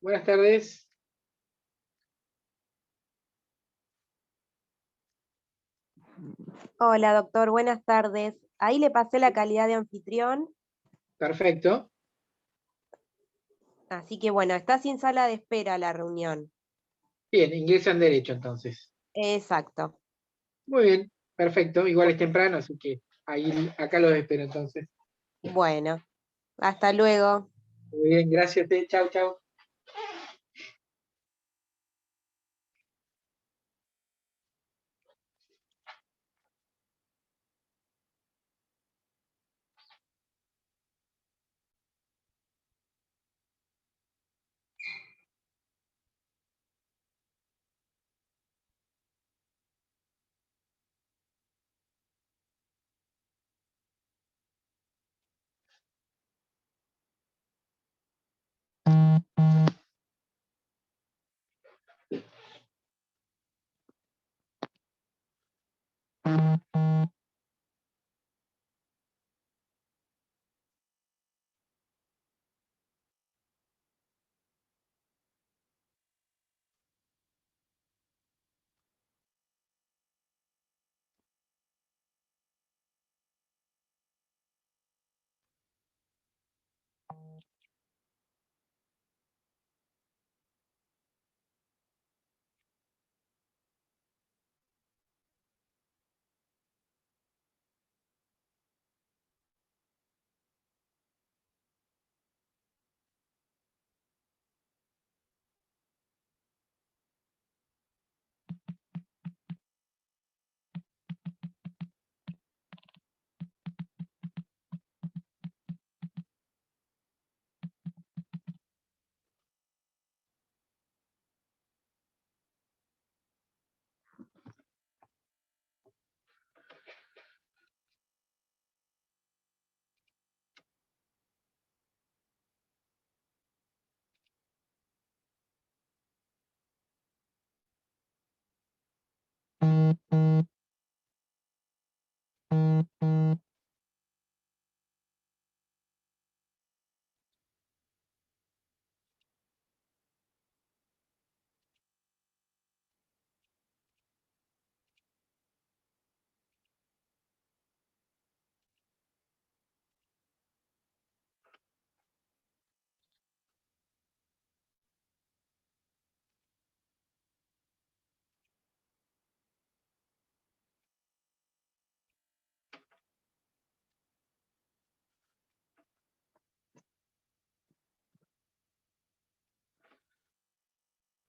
Buenas tardes. Hola, doctor, buenas tardes. Ahí le pasé la calidad de anfitrión, Perfecto. así que bueno, está sin sala de espera la reunión. Bien, ingresan derecho entonces. Exacto. Muy bien, perfecto. Igual es temprano, así que acá los espero entonces. Bueno, hasta luego. Muy bien, gracias. Chau, chau.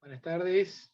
Buenas tardes.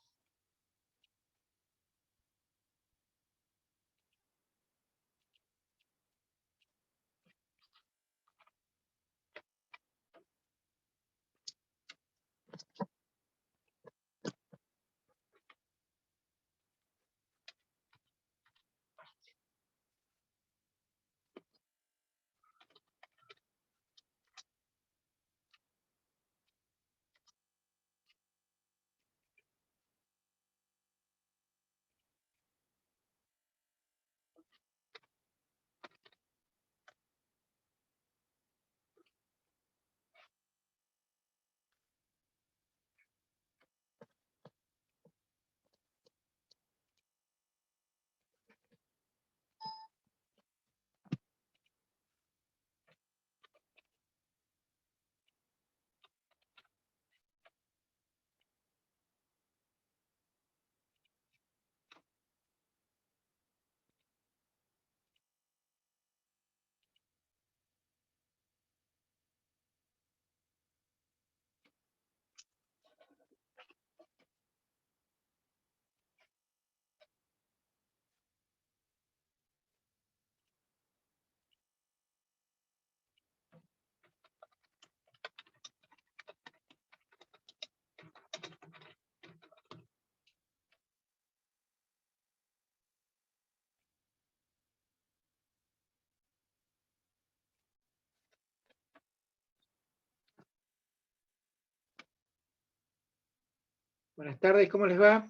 Buenas tardes, ¿cómo les va?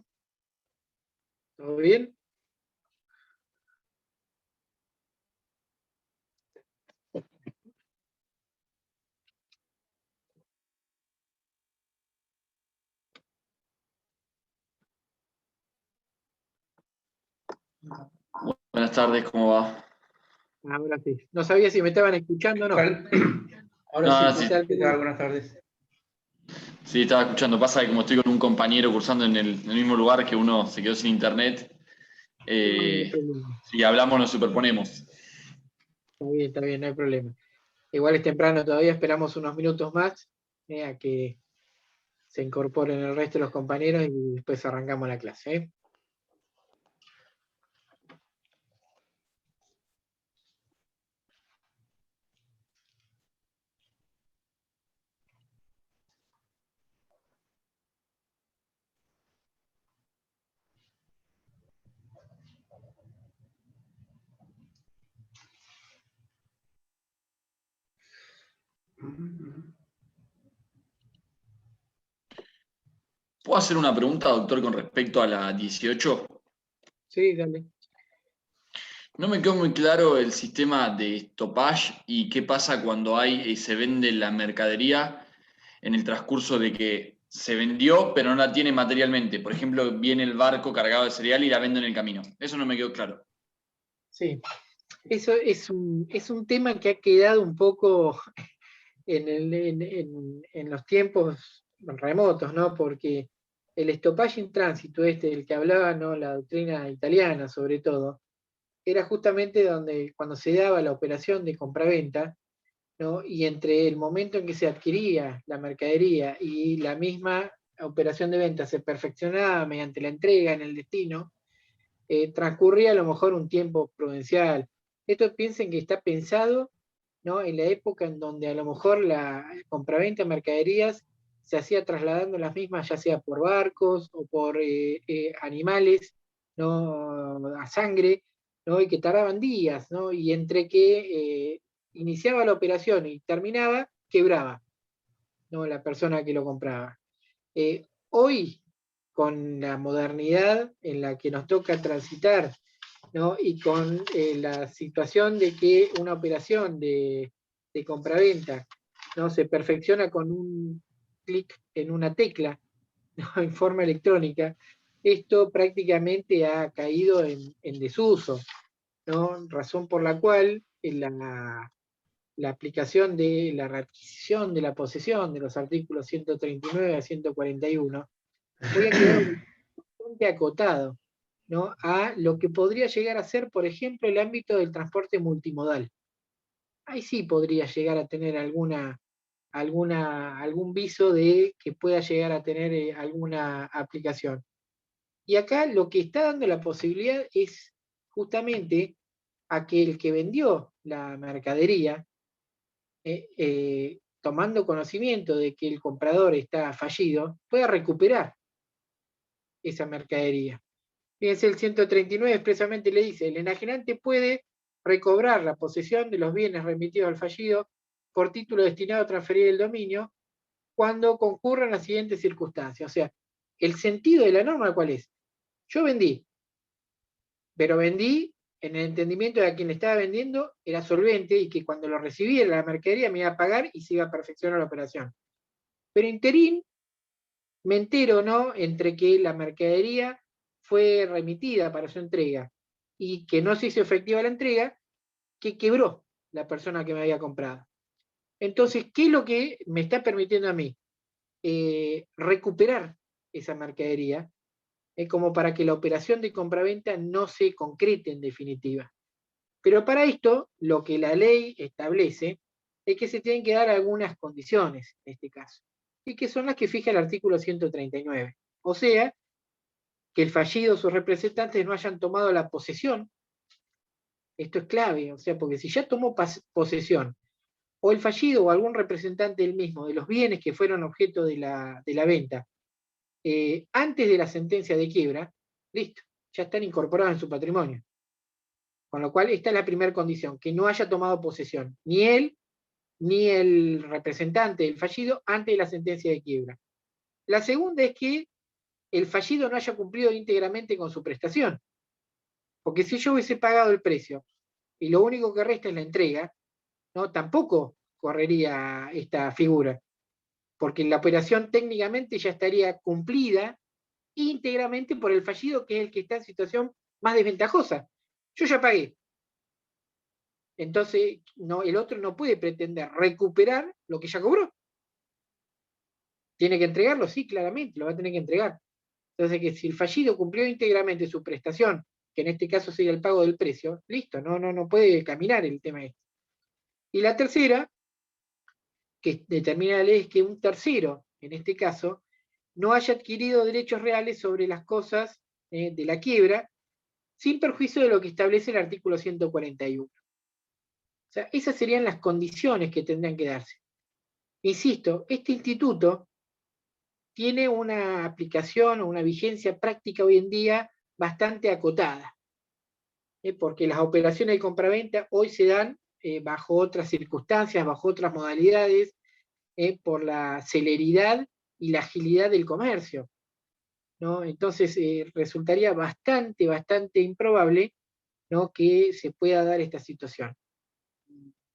¿Todo bien? Buenas tardes, ¿cómo va? Ahora sí. No sabía si me estaban escuchando o no. Ahora No, sí, sí. ¿qué tal? Buenas tardes. Sí, estaba escuchando. Pasa que como estoy con un compañero cursando en el mismo lugar que uno se quedó sin internet, No hay problema. si hablamos nos superponemos. Está bien, no hay problema. Igual es temprano todavía, esperamos unos minutos más a que se incorporen el resto de los compañeros y después arrancamos la clase. ¿Puedo hacer una pregunta, doctor, con respecto a la 18? Sí, dale. No me quedó muy claro el sistema de stoppage y qué pasa cuando se vende la mercadería en el transcurso de que se vendió pero no la tiene materialmente. Por ejemplo, viene el barco cargado de cereal y la vendo en el camino. Eso no me quedó claro. Sí, eso es un tema que ha quedado un poco en los tiempos remotos, ¿no? Porque el estopaje en tránsito, del que hablaba, ¿no? La doctrina italiana sobre todo, era justamente cuando se daba la operación de compraventa, ¿no? Y entre el momento en que se adquiría la mercadería y la misma operación de venta se perfeccionaba mediante la entrega en el destino, transcurría a lo mejor un tiempo prudencial. Esto piensen que está pensado, ¿no? En la época en donde a lo mejor la compraventa de mercaderías se hacía trasladando las mismas, ya sea por barcos o por animales, ¿no? A sangre, ¿no? Y que tardaban días, ¿no? Y entre que iniciaba la operación y terminaba, quebraba, ¿no? La persona que lo compraba. Hoy, con la modernidad en la que nos toca transitar, ¿no? Y con la situación de que una operación de compraventa, ¿no? Se perfecciona con un clic en una tecla, ¿no? En forma electrónica, esto prácticamente ha caído en desuso, ¿no? Razón por la cual la aplicación de la readquisición de la posesión de los artículos 139 a 141 voy a quedar bastante acotado, ¿no? A lo que podría llegar a ser, por ejemplo, el ámbito del transporte multimodal. Ahí sí podría llegar a tener algún viso de que pueda llegar a tener alguna aplicación. Y acá lo que está dando la posibilidad es justamente a que el que vendió la mercadería, tomando conocimiento de que el comprador está fallido, pueda recuperar esa mercadería. Fíjense, el 139 expresamente le dice, el enajenante puede recobrar la posesión de los bienes remitidos al fallido por título destinado a transferir el dominio cuando concurran las siguientes circunstancias. O sea, el sentido de la norma, ¿cuál es? Yo vendí, pero vendí en el entendimiento de a quien le estaba vendiendo era solvente y que cuando lo recibiera la mercadería me iba a pagar y se iba a perfeccionar la operación. Pero interín me entero, ¿no? Entre que la mercadería fue remitida para su entrega y que no se hizo efectiva la entrega, que quebró la persona que me había comprado. Entonces, ¿qué es lo que me está permitiendo a mí? Recuperar esa mercadería, como para que la operación de compraventa no se concrete en definitiva. Pero para esto, lo que la ley establece es que se tienen que dar algunas condiciones en este caso, y que son las que fija el artículo 139. O sea, que el fallido o sus representantes no hayan tomado la posesión. Esto es clave, o sea, porque si ya tomó posesión, o el fallido o algún representante del mismo, de los bienes que fueron objeto de la venta, antes de la sentencia de quiebra, listo, ya están incorporados en su patrimonio. Con lo cual, esta es la primera condición, que no haya tomado posesión, ni él, ni el representante del fallido, antes de la sentencia de quiebra. La segunda es que el fallido no haya cumplido íntegramente con su prestación. Porque si yo hubiese pagado el precio y lo único que resta es la entrega, ¿no? Tampoco correría esta figura, porque la operación técnicamente ya estaría cumplida íntegramente por el fallido, que es el que está en situación más desventajosa, Yo ya pagué. Entonces, no, el otro no puede pretender recuperar lo que ya cobró. ¿Tiene que entregarlo? Sí, claramente, lo va a tener que entregar. Entonces, que si el fallido cumplió íntegramente su prestación, que en este caso sería el pago del precio, listo, no puede caminar el tema este. Y la tercera, que determina la ley, es que un tercero, en este caso, no haya adquirido derechos reales sobre las cosas de la quiebra, sin perjuicio de lo que establece el artículo 141. O sea, esas serían las condiciones que tendrían que darse. Insisto, este instituto tiene una aplicación o una vigencia práctica hoy en día bastante acotada, porque las operaciones de compraventa hoy se dan bajo otras circunstancias, bajo otras modalidades, por la celeridad y la agilidad del comercio, ¿no? Entonces resultaría bastante improbable, ¿no?, que se pueda dar esta situación.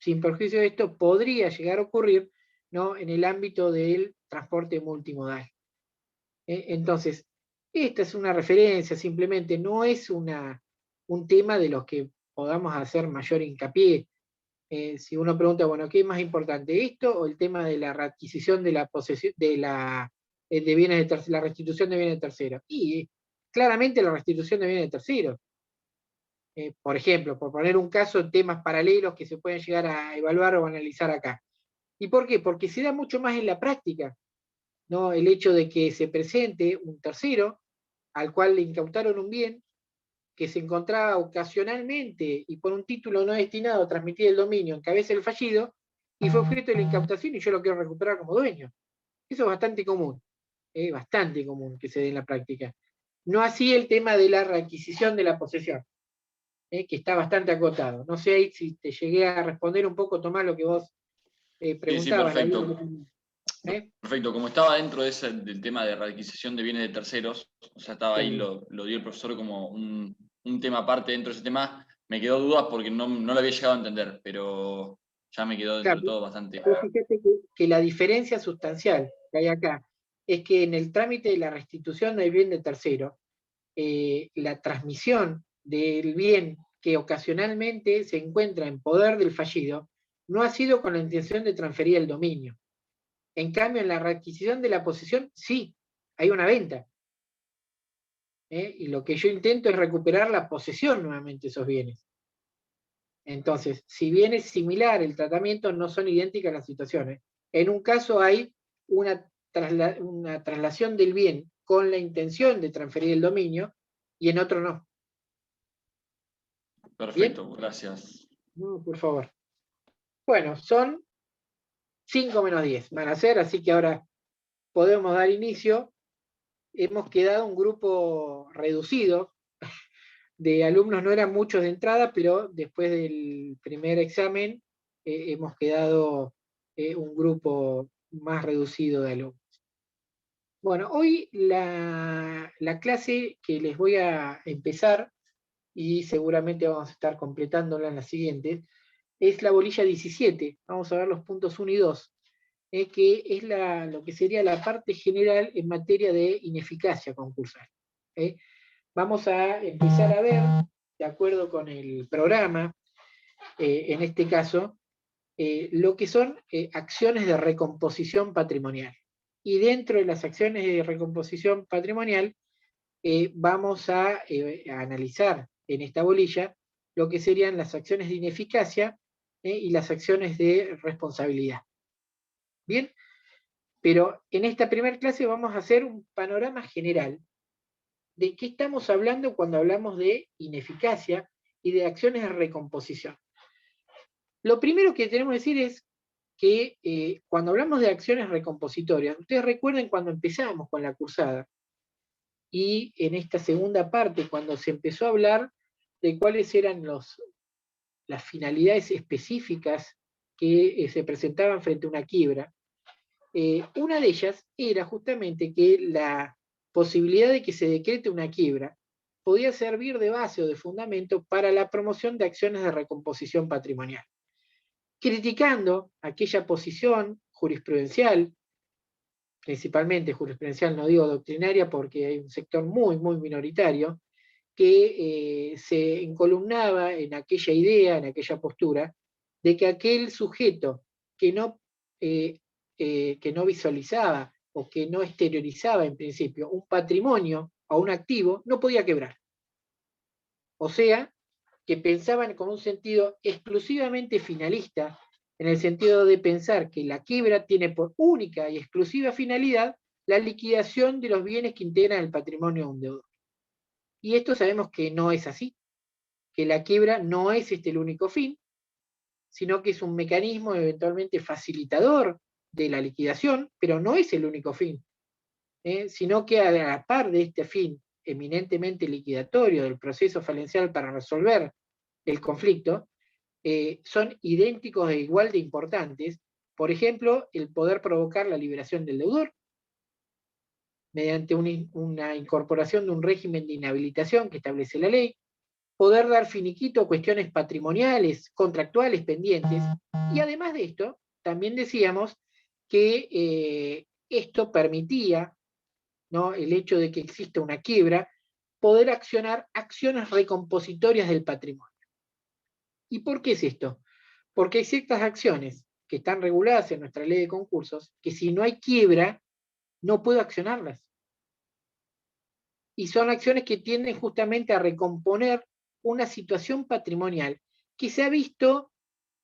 Sin perjuicio de esto, podría llegar a ocurrir, ¿no?, en el ámbito del transporte multimodal. Entonces, esta es una referencia, simplemente no es un tema de los que podamos hacer mayor hincapié. Si uno pregunta, bueno, ¿qué es más importante, esto o el tema de la readquisición de la posesión, de bienes de la restitución de bienes de terceros? Y claramente la restitución de bienes de terceros. Por ejemplo, por poner un caso, temas paralelos que se pueden llegar a evaluar o analizar acá. ¿Y por qué? Porque se da mucho más en la práctica, ¿no? El hecho de que se presente un tercero al cual le incautaron un bien que se encontraba ocasionalmente y por un título no destinado a transmitir el dominio en cabeza del fallido, y fue objeto de la incautación y yo lo quiero recuperar como dueño. Eso es bastante común que se dé en la práctica. No así el tema de la readquisición de la posesión, que está bastante acotado. No sé ahí si te llegué a responder un poco, Tomás, lo que vos preguntabas. Sí, perfecto. Perfecto, como estaba dentro del tema de readquisición de bienes de terceros, o sea, estaba ahí, lo dio el profesor como un tema aparte dentro de ese tema, me quedó dudas porque no lo había llegado a entender, pero ya me quedó dentro de todo bastante. Fíjate que la diferencia sustancial que hay acá es que en el trámite de la restitución del bien de tercero, la transmisión del bien que ocasionalmente se encuentra en poder del fallido no ha sido con la intención de transferir el dominio. En cambio, en la readquisición de la posesión, sí, hay una venta. Y lo que yo intento es recuperar la posesión nuevamente de esos bienes. Entonces, si bien es similar el tratamiento, no son idénticas las situaciones. En un caso hay una traslación del bien con la intención de transferir el dominio, y en otro no. Perfecto, ¿Bien? gracias. No, por favor. Bueno, son 5 menos 10 van a ser, así que ahora podemos dar inicio. Hemos quedado un grupo reducido de alumnos, no eran muchos de entrada, pero después del primer examen hemos quedado un grupo más reducido de alumnos. Bueno, hoy la clase que les voy a empezar, y seguramente vamos a estar completándola en la siguiente, es la bolilla 17. Vamos a ver los puntos 1 y 2, que es lo que sería la parte general en materia de ineficacia concursal. Vamos a empezar a ver, de acuerdo con el programa, en este caso, lo que son acciones de recomposición patrimonial. Y dentro de las acciones de recomposición patrimonial, vamos a analizar en esta bolilla lo que serían las acciones de ineficacia y las acciones de responsabilidad. Bien, pero en esta primera clase vamos a hacer un panorama general de qué estamos hablando cuando hablamos de ineficacia y de acciones de recomposición. Lo primero que tenemos que decir es que cuando hablamos de acciones recompositorias, ustedes recuerden cuando empezamos con la cursada, y en esta segunda parte, cuando se empezó a hablar de cuáles eran las finalidades específicas que se presentaban frente a una quiebra, una de ellas era justamente que la posibilidad de que se decrete una quiebra podía servir de base o de fundamento para la promoción de acciones de recomposición patrimonial, criticando aquella posición jurisprudencial, principalmente jurisprudencial, no digo doctrinaria porque hay un sector muy minoritario, que se encolumnaba en aquella idea, en aquella postura, de que aquel sujeto que no visualizaba o que no exteriorizaba en principio un patrimonio o un activo, no podía quebrar. O sea, que pensaban con un sentido exclusivamente finalista, en el sentido de pensar que la quiebra tiene por única y exclusiva finalidad la liquidación de los bienes que integran el patrimonio de un deudor. Y esto sabemos que no es así, que la quiebra no es el único fin, sino que es un mecanismo eventualmente facilitador de la liquidación, pero no es el único fin, sino que a la par de este fin eminentemente liquidatorio del proceso falencial para resolver el conflicto, son idénticos e igual de importantes, por ejemplo, el poder provocar la liberación del deudor, mediante una incorporación de un régimen de inhabilitación que establece la ley, poder dar finiquito a cuestiones patrimoniales, contractuales pendientes, y además de esto, también decíamos que esto permitía, ¿no?, el hecho de que exista una quiebra, poder accionar acciones recompositorias del patrimonio. ¿Y por qué es esto? Porque hay ciertas acciones que están reguladas en nuestra ley de concursos, que si no hay quiebra, no puedo accionarlas. Y son acciones que tienden justamente a recomponer una situación patrimonial que se ha visto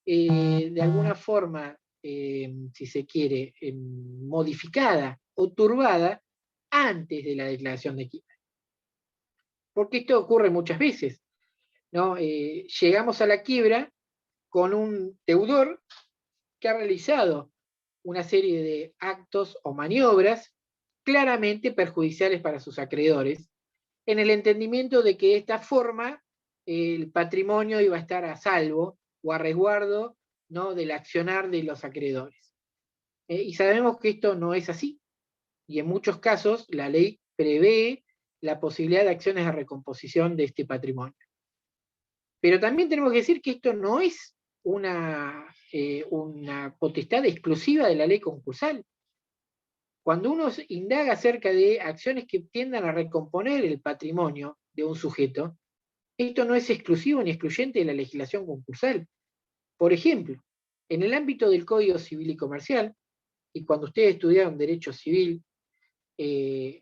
de alguna forma, si se quiere, modificada o turbada antes de la declaración de quiebra. Porque esto ocurre muchas veces, ¿no? Llegamos a la quiebra con un deudor que ha realizado una serie de actos o maniobras claramente perjudiciales para sus acreedores, en el entendimiento de que de esta forma el patrimonio iba a estar a salvo o a resguardo, ¿no?, del accionar de los acreedores. Y sabemos que esto no es así, y en muchos casos la ley prevé la posibilidad de acciones de recomposición de este patrimonio. Pero también tenemos que decir que esto no es una potestad exclusiva de la ley concursal. Cuando uno indaga acerca de acciones que tiendan a recomponer el patrimonio de un sujeto, esto no es exclusivo ni excluyente de la legislación concursal. Por ejemplo, en el ámbito del Código Civil y Comercial, y cuando ustedes estudiaron Derecho Civil,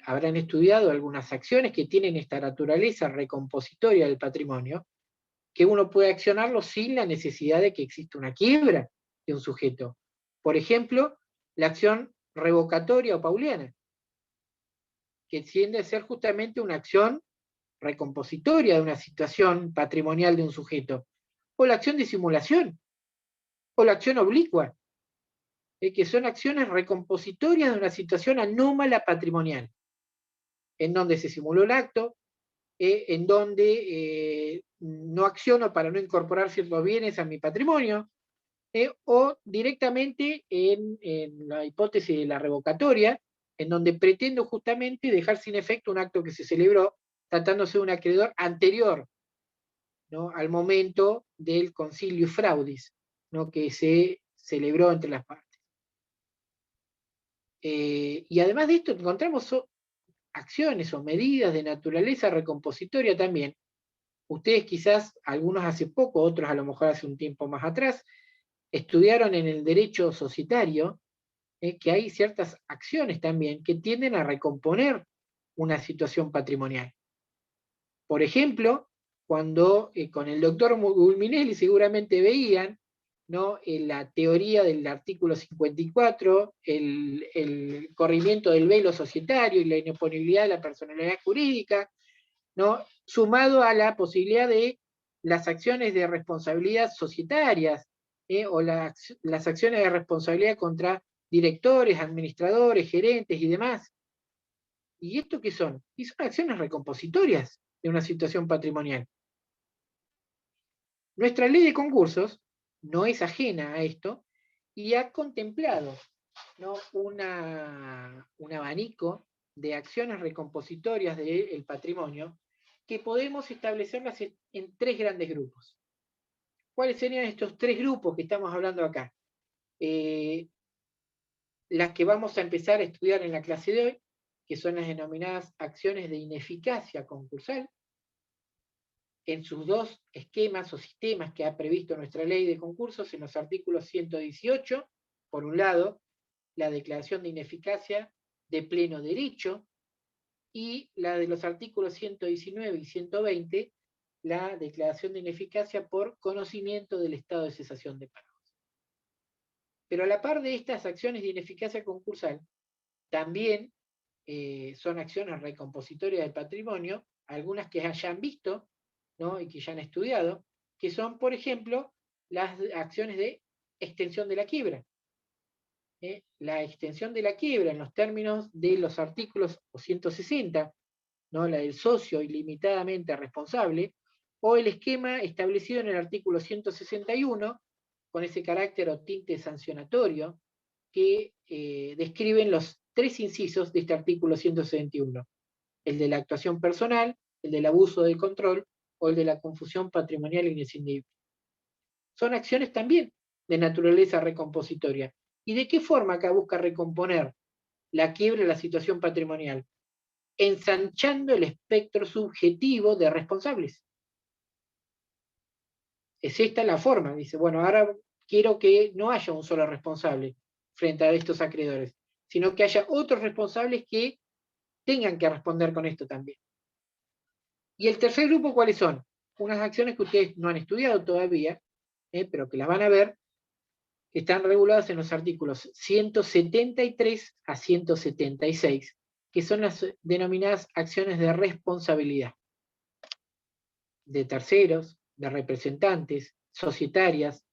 habrán estudiado algunas acciones que tienen esta naturaleza recompositoria del patrimonio, que uno puede accionarlo sin la necesidad de que exista una quiebra de un sujeto. Por ejemplo, la acción revocatoria o pauliana, que tiende a ser justamente una acción recompositoria de una situación patrimonial de un sujeto, o la acción de simulación, o la acción oblicua, que son acciones recompositorias de una situación anómala patrimonial, en donde se simuló el acto, en donde no acciono para no incorporar ciertos bienes a mi patrimonio, o directamente en la hipótesis de la revocatoria, en donde pretendo justamente dejar sin efecto un acto que se celebró tratándose de un acreedor anterior, ¿no?, al momento del concilio fraudis, ¿no?, que se celebró entre las partes. Y además de esto encontramos acciones o medidas de naturaleza recompositoria también. Ustedes quizás, algunos hace poco, otros a lo mejor hace un tiempo más atrás, estudiaron en el derecho societario que hay ciertas acciones también que tienden a recomponer una situación patrimonial. Por ejemplo, cuando con el doctor Gulminelli seguramente veían, ¿no?, la teoría del artículo 54, el corrimiento del velo societario y la inoponibilidad de la personalidad jurídica, ¿no?, sumado a la posibilidad de las acciones de responsabilidad societarias, o las acciones de responsabilidad contra directores, administradores, gerentes y demás. ¿Y esto qué son? Y son acciones recompositorias de una situación patrimonial. Nuestra ley de concursos no es ajena a esto y ha contemplado, ¿no?, un abanico de acciones recompositorias del patrimonio que podemos establecerlas en tres grandes grupos. ¿Cuáles serían estos tres grupos que estamos hablando acá? Las que vamos a empezar a estudiar en la clase de hoy, que son las denominadas acciones de ineficacia concursal, en sus dos esquemas o sistemas que ha previsto nuestra ley de concursos, en los artículos 118, por un lado, la declaración de ineficacia de pleno derecho, y la de los artículos 119 y 120, la declaración de ineficacia por conocimiento del estado de cesación de pagos. Pero a la par de estas acciones de ineficacia concursal, también son acciones recompositorias del patrimonio, algunas que hayan visto, ¿no?, y que ya han estudiado, que son, por ejemplo, las acciones de extensión de la quiebra. La extensión de la quiebra en los términos de los artículos 160, ¿no?, la del socio ilimitadamente responsable, o el esquema establecido en el artículo 161, con ese carácter o tinte sancionatorio, que describen los tres incisos de este artículo 161, el de la actuación personal, el del abuso del control o el de la confusión patrimonial inescindible. Son acciones también de naturaleza recompositoria. ¿Y de qué forma acá busca recomponer la quiebra de la situación patrimonial? Ensanchando el espectro subjetivo de responsables. Es esta la forma, dice, bueno, ahora quiero que no haya un solo responsable frente a estos acreedores, sino que haya otros responsables que tengan que responder con esto también. Y el tercer grupo, ¿cuáles son? Unas acciones que ustedes no han estudiado todavía, pero que las van a ver, que están reguladas en los artículos 173 a 176, que son las denominadas acciones de responsabilidad de terceros, de representantes, societarias.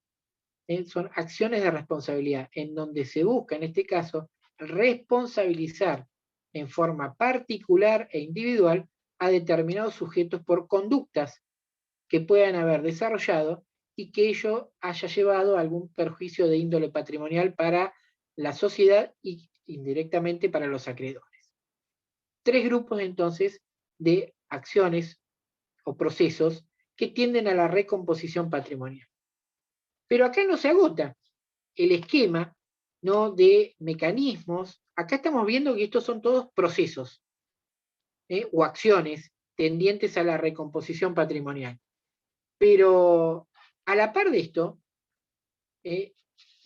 Son acciones de responsabilidad en donde se busca, en este caso, responsabilizar en forma particular e individual a determinados sujetos por conductas que puedan haber desarrollado y que ello haya llevado a algún perjuicio de índole patrimonial para la sociedad y indirectamente para los acreedores. Tres grupos entonces de acciones o procesos que tienden a la recomposición patrimonial. Pero acá no se agota el esquema, ¿no?, de mecanismos. Acá estamos viendo que estos son todos procesos o acciones tendientes a la recomposición patrimonial. Pero a la par de esto,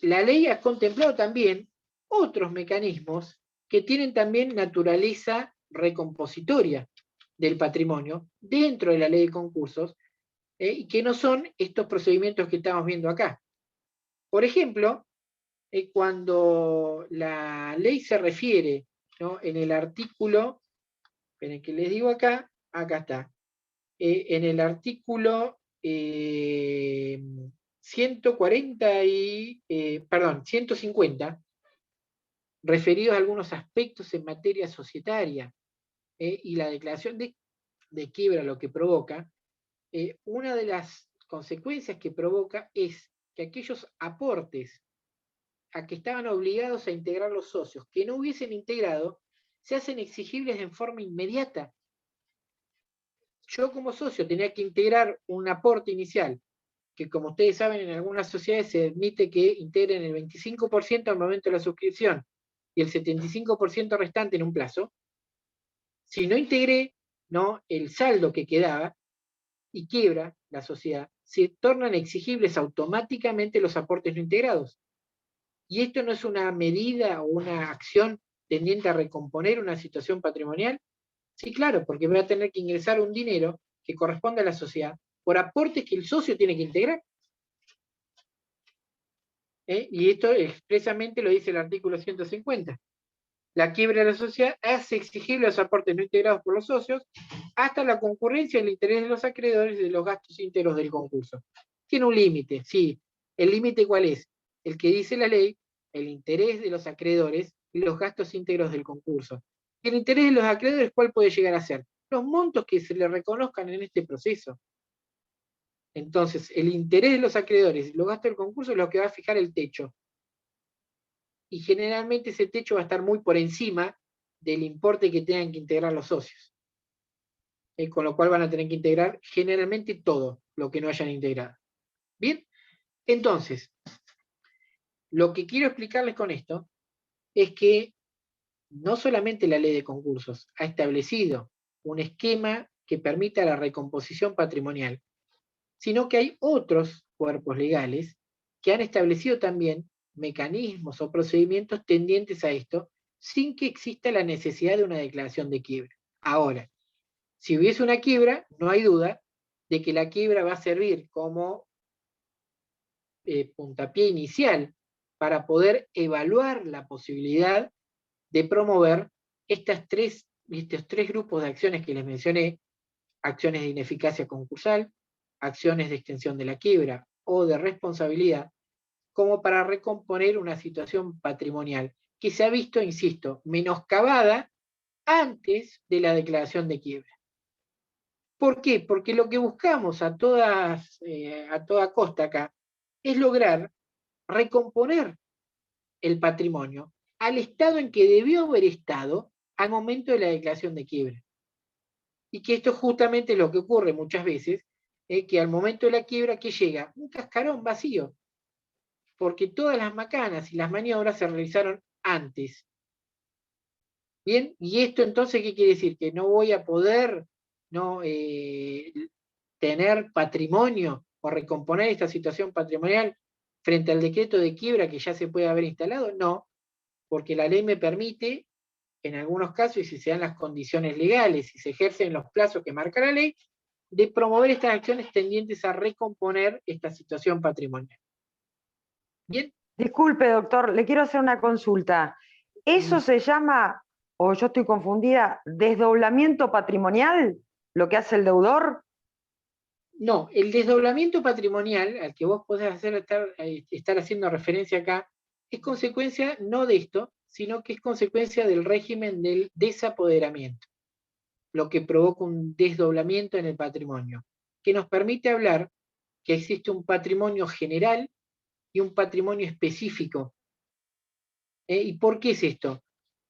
la ley ha contemplado también otros mecanismos que tienen también naturaleza recompositoria del patrimonio dentro de la ley de concursos, y que no son estos procedimientos que estamos viendo acá. Por ejemplo, cuando la ley se refiere, ¿no?, en el artículo, esperen que les digo acá está, en el artículo 150, referidos a algunos aspectos en materia societaria, y la declaración de quiebra lo que provoca, una de las consecuencias que provoca es que aquellos aportes a que estaban obligados a integrar los socios que no hubiesen integrado, se hacen exigibles en forma inmediata. Yo como socio tenía que integrar un aporte inicial, que como ustedes saben en algunas sociedades se admite que integren el 25% al momento de la suscripción y el 75% restante en un plazo. Si no integré, ¿no?, el saldo que quedaba y quiebra la sociedad, se tornan exigibles automáticamente los aportes no integrados. ¿Y esto no es una medida o una acción tendiente a recomponer una situación patrimonial? Sí, claro, porque voy a tener que ingresar un dinero que corresponde a la sociedad por aportes que el socio tiene que integrar. Y esto expresamente lo dice el artículo 150. La quiebra de la sociedad hace exigible los aportes no integrados por los socios hasta la concurrencia del interés de los acreedores y de los gastos íntegros del concurso. Tiene un límite, sí. ¿El límite cuál es? El que dice la ley, el interés de los acreedores y los gastos íntegros del concurso. ¿El interés de los acreedores cuál puede llegar a ser? Los montos que se le reconozcan en este proceso. Entonces, el interés de los acreedores y los gastos del concurso es lo que va a fijar el techo. Y generalmente ese techo va a estar muy por encima del importe que tengan que integrar los socios. Con lo cual van a tener que integrar generalmente todo lo que no hayan integrado. Bien, entonces, lo que quiero explicarles con esto es que no solamente la ley de concursos ha establecido un esquema que permita la recomposición patrimonial, sino que hay otros cuerpos legales que han establecido también mecanismos o procedimientos tendientes a esto, sin que exista la necesidad de una declaración de quiebra. Ahora, si hubiese una quiebra, no hay duda de que la quiebra va a servir como puntapié inicial para poder evaluar la posibilidad de promover estos tres grupos de acciones que les mencioné: acciones de ineficacia concursal, acciones de extensión de la quiebra o de responsabilidad, como para recomponer una situación patrimonial que se ha visto, insisto, menoscabada antes de la declaración de quiebra. ¿Por qué? Porque lo que buscamos a toda costa acá es lograr recomponer el patrimonio al estado en que debió haber estado al momento de la declaración de quiebra. Y que esto es justamente lo que ocurre muchas veces, que al momento de la quiebra, ¿qué llega? Un cascarón vacío, porque todas las macanas y las maniobras se realizaron antes. Bien, y esto entonces, ¿qué quiere decir? Que no voy a poder tener patrimonio o recomponer esta situación patrimonial frente al decreto de quiebra que ya se puede haber instalado. No, porque la ley me permite, en algunos casos, y si se dan las condiciones legales y se ejercen los plazos que marca la ley, de promover estas acciones tendientes a recomponer esta situación patrimonial. ¿Bien? Disculpe, doctor, le quiero hacer una consulta. ¿Eso se llama, o yo estoy confundida, desdoblamiento patrimonial, lo que hace el deudor? No, el desdoblamiento patrimonial al que vos podés estar haciendo referencia acá es consecuencia no de esto, sino que es consecuencia del régimen del desapoderamiento, lo que provoca un desdoblamiento en el patrimonio, que nos permite hablar que existe un patrimonio general y un patrimonio específico. ¿Y por qué es esto?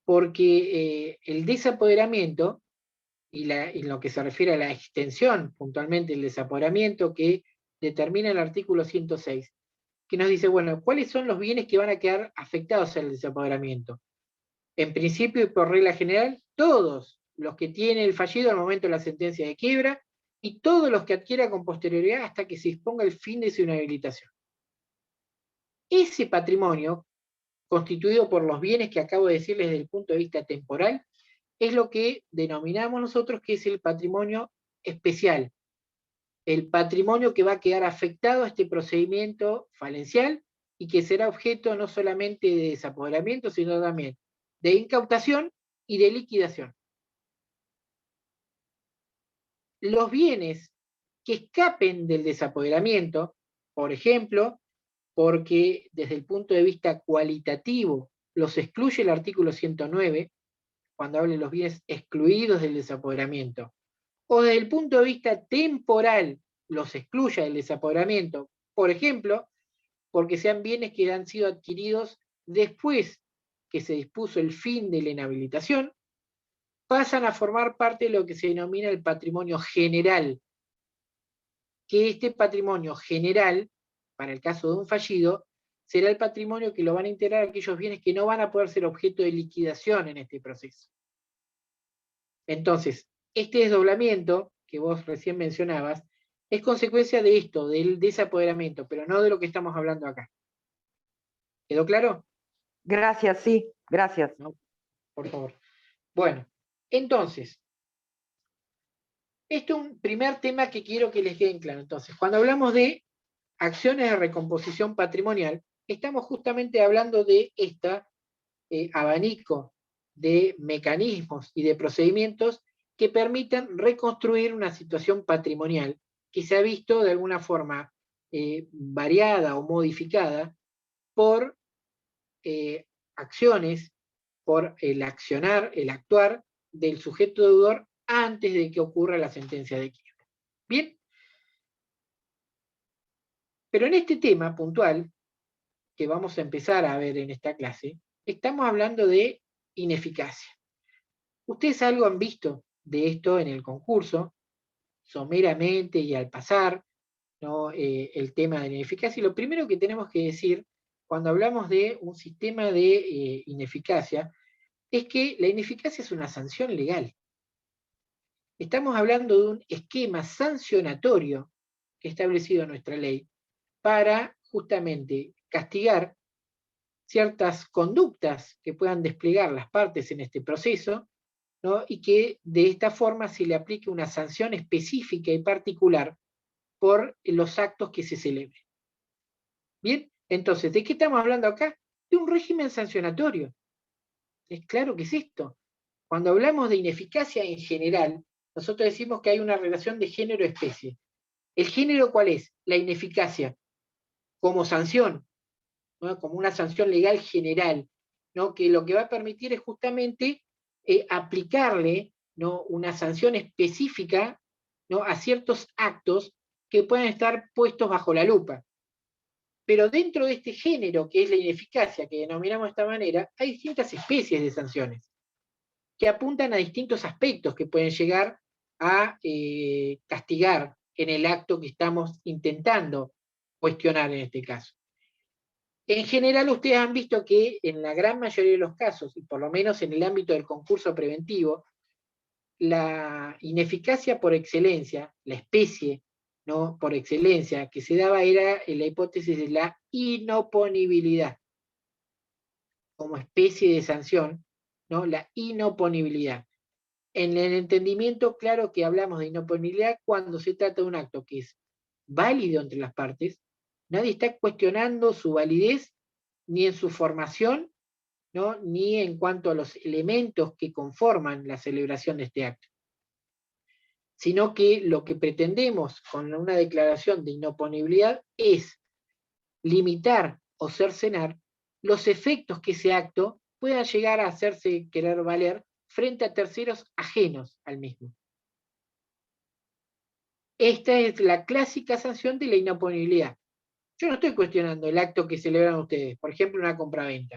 Porque el desapoderamiento, y en lo que se refiere a la extensión puntualmente del desapoderamiento que determina el artículo 106, que nos dice, bueno, ¿cuáles son los bienes que van a quedar afectados al desapoderamiento? En principio y por regla general, todos los que tiene el fallido al momento de la sentencia de quiebra y todos los que adquiera con posterioridad hasta que se disponga el fin de su inhabilitación. Ese patrimonio, constituido por los bienes que acabo de decirles desde el punto de vista temporal, es lo que denominamos nosotros que es el patrimonio especial, el patrimonio que va a quedar afectado a este procedimiento falencial y que será objeto no solamente de desapoderamiento, sino también de incautación y de liquidación. Los bienes que escapen del desapoderamiento, por ejemplo, porque desde el punto de vista cualitativo los excluye el artículo 109, cuando habla de los bienes excluidos del desapoderamiento, o desde el punto de vista temporal los excluya del desapoderamiento, por ejemplo, porque sean bienes que han sido adquiridos después que se dispuso el fin de la inhabilitación, pasan a formar parte de lo que se denomina el patrimonio general, que este patrimonio general, para el caso de un fallido, será el patrimonio que lo van a integrar aquellos bienes que no van a poder ser objeto de liquidación en este proceso. Entonces, este desdoblamiento que vos recién mencionabas es consecuencia de esto, del desapoderamiento, pero no de lo que estamos hablando acá. ¿Quedó claro? Gracias, sí, gracias. No, por favor. Bueno, entonces, esto es un primer tema que quiero que les quede claro. Entonces, cuando hablamos de acciones de recomposición patrimonial, estamos justamente hablando de este abanico de mecanismos y de procedimientos que permitan reconstruir una situación patrimonial que se ha visto de alguna forma variada o modificada por acciones, por el accionar, el actuar del sujeto deudor antes de que ocurra la sentencia de quiebra. Bien, pero en este tema puntual, que vamos a empezar a ver en esta clase, estamos hablando de ineficacia. Ustedes algo han visto de esto en el concurso, someramente y al pasar, ¿no? El tema de la ineficacia. Y lo primero que tenemos que decir cuando hablamos de un sistema de ineficacia es que la ineficacia es una sanción legal. Estamos hablando de un esquema sancionatorio establecido en nuestra ley para justamente castigar ciertas conductas que puedan desplegar las partes en este proceso, ¿no? Y que de esta forma se le aplique una sanción específica y particular por los actos que se celebren. Bien, entonces, ¿de qué estamos hablando acá? De un régimen sancionatorio. Es claro que es esto. Cuando hablamos de ineficacia en general, nosotros decimos que hay una relación de género-especie. ¿El género cuál es? La ineficacia, como sanción, ¿no? Como una sanción legal general, ¿no? Que lo que va a permitir es justamente aplicarle, ¿no? Una sanción específica, ¿no? A ciertos actos que pueden estar puestos bajo la lupa. Pero dentro de este género, que es la ineficacia, que denominamos de esta manera, hay distintas especies de sanciones que apuntan a distintos aspectos que pueden llegar a castigar en el acto que estamos intentando cuestionar en este caso. En general, ustedes han visto que en la gran mayoría de los casos, y por lo menos en el ámbito del concurso preventivo, la ineficacia por excelencia, la especie, ¿no? Por excelencia que se daba era la hipótesis de la inoponibilidad como especie de sanción, ¿no? La inoponibilidad. En el entendimiento, claro que hablamos de inoponibilidad cuando se trata de un acto que es válido entre las partes, nadie está cuestionando su validez ni en su formación, ¿no? Ni en cuanto a los elementos que conforman la celebración de este acto, sino que lo que pretendemos con una declaración de inoponibilidad es limitar o cercenar los efectos que ese acto pueda llegar a hacerse querer valer frente a terceros ajenos al mismo. Esta es la clásica sanción de la inoponibilidad. Yo no estoy cuestionando el acto que celebran ustedes, por ejemplo, una compraventa.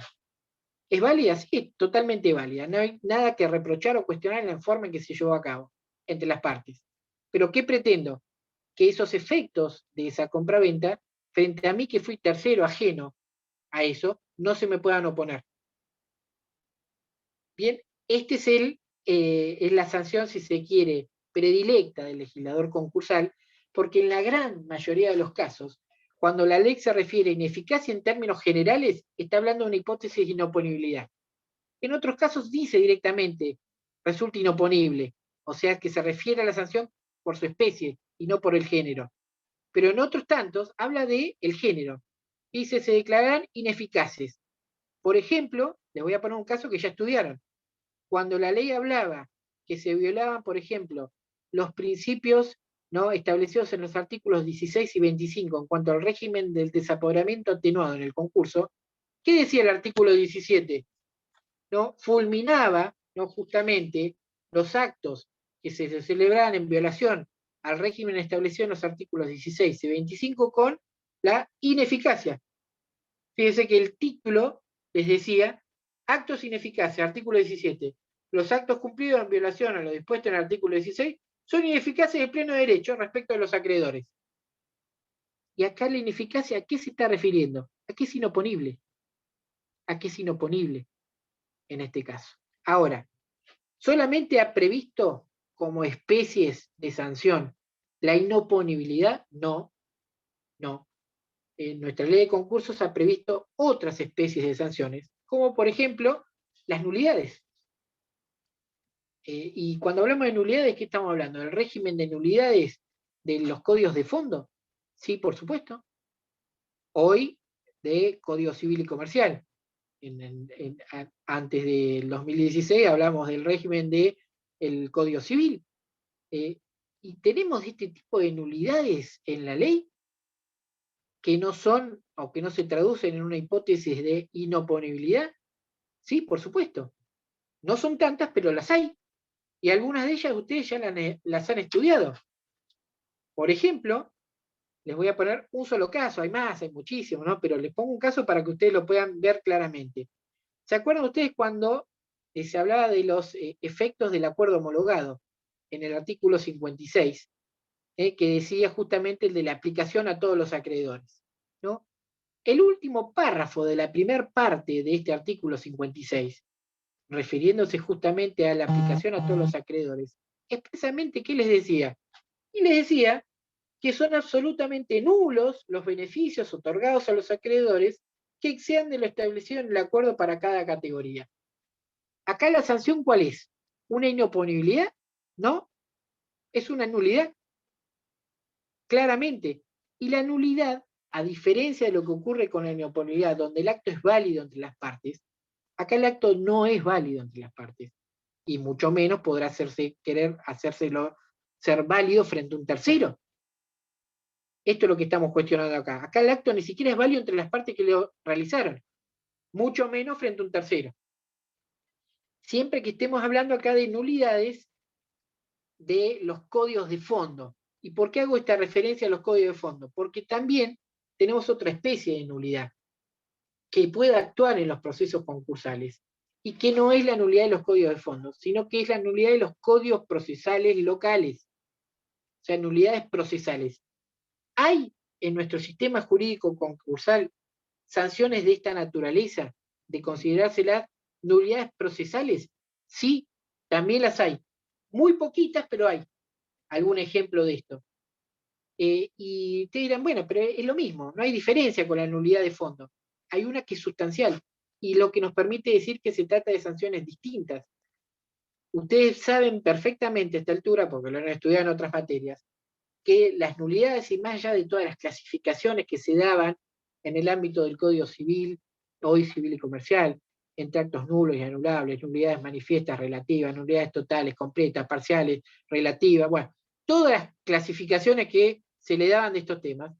¿Es válida? Sí, es totalmente válida. No hay nada que reprochar o cuestionar en la forma en que se llevó a cabo entre las partes. Pero ¿qué pretendo? Que esos efectos de esa compraventa, frente a mí que fui tercero ajeno a eso, no se me puedan oponer. Bien, este es la sanción, si se quiere, predilecta del legislador concursal, porque en la gran mayoría de los casos, cuando la ley se refiere a ineficacia en términos generales, está hablando de una hipótesis de inoponibilidad. En otros casos dice directamente, resulta inoponible, o sea que se refiere a la sanción por su especie y no por el género. Pero en otros tantos habla de el género. Dice, se declararán ineficaces. Por ejemplo, les voy a poner un caso que ya estudiaron. Cuando la ley hablaba que se violaban, por ejemplo, los principios, ¿no?, establecidos en los artículos 16 y 25 en cuanto al régimen del desapoderamiento atenuado en el concurso, ¿qué decía el artículo 17? ¿No? Fulminaba, ¿no?, justamente los actos que se celebraban en violación al régimen establecido en los artículos 16 y 25 con la ineficacia. Fíjense que el título les decía actos ineficaces, artículo 17. Los actos cumplidos en violación a lo dispuesto en el artículo 16 son ineficaces de pleno derecho respecto de los acreedores. Y acá la ineficacia, ¿a qué se está refiriendo? ¿A qué es inoponible? ¿A qué es inoponible en este caso? Ahora, ¿solamente ha previsto como especies de sanción la inoponibilidad? No, no. En nuestra ley de concursos ha previsto otras especies de sanciones, como por ejemplo las nulidades. Y cuando hablamos de nulidades, ¿qué estamos hablando? ¿Del régimen de nulidades de los códigos de fondo? Sí, por supuesto. Hoy de Código Civil y Comercial. Antes del 2016 hablamos del régimen del Código Civil. Y tenemos este tipo de nulidades en la ley que no son o que no se traducen en una hipótesis de inoponibilidad. Sí, por supuesto. No son tantas, pero las hay. Y algunas de ellas ustedes ya las han estudiado. Por ejemplo, les voy a poner un solo caso, hay más, hay muchísimos, ¿no? Pero les pongo un caso para que ustedes lo puedan ver claramente. ¿Se acuerdan ustedes cuando se hablaba de los efectos del acuerdo homologado en el artículo 56, que decía justamente el de la aplicación a todos los acreedores, ¿no? El último párrafo de la primera parte de este artículo 56, refiriéndose justamente a la aplicación a todos los acreedores, expresamente, ¿qué les decía? Y les decía que son absolutamente nulos los beneficios otorgados a los acreedores que excedan de lo establecido en el acuerdo para cada categoría. Acá la sanción, ¿cuál es? ¿Una inoponibilidad? ¿No? Es una nulidad, claramente. Y la nulidad, a diferencia de lo que ocurre con la inoponibilidad, donde el acto es válido entre las partes, acá el acto no es válido entre las partes, y mucho menos podrá querer hacérselo ser válido frente a un tercero. Esto es lo que estamos cuestionando acá. Acá el acto ni siquiera es válido entre las partes que lo realizaron, mucho menos frente a un tercero. Siempre que estemos hablando acá de nulidades de los códigos de fondo. ¿Y por qué hago esta referencia a los códigos de fondo? Porque también tenemos otra especie de nulidad que puede actuar en los procesos concursales y que no es la nulidad de los códigos de fondo, sino que es la nulidad de los códigos procesales locales, o sea, nulidades procesales. ¿Hay en nuestro sistema jurídico concursal sanciones de esta naturaleza, de considerárselas nulidades procesales? Sí, también las hay. Muy poquitas, pero hay algún ejemplo de esto. Y te dirán, bueno, pero es lo mismo, no hay diferencia con la nulidad de fondo. Hay una que es sustancial, y lo que nos permite decir que se trata de sanciones distintas. Ustedes saben perfectamente a esta altura, porque lo han estudiado en otras materias, que las nulidades, y más allá de todas las clasificaciones que se daban en el ámbito del Código Civil, hoy civil y comercial, entre actos nulos y anulables, nulidades manifiestas, relativas, nulidades totales, completas, parciales, relativas, bueno, todas las clasificaciones que se le daban de estos temas,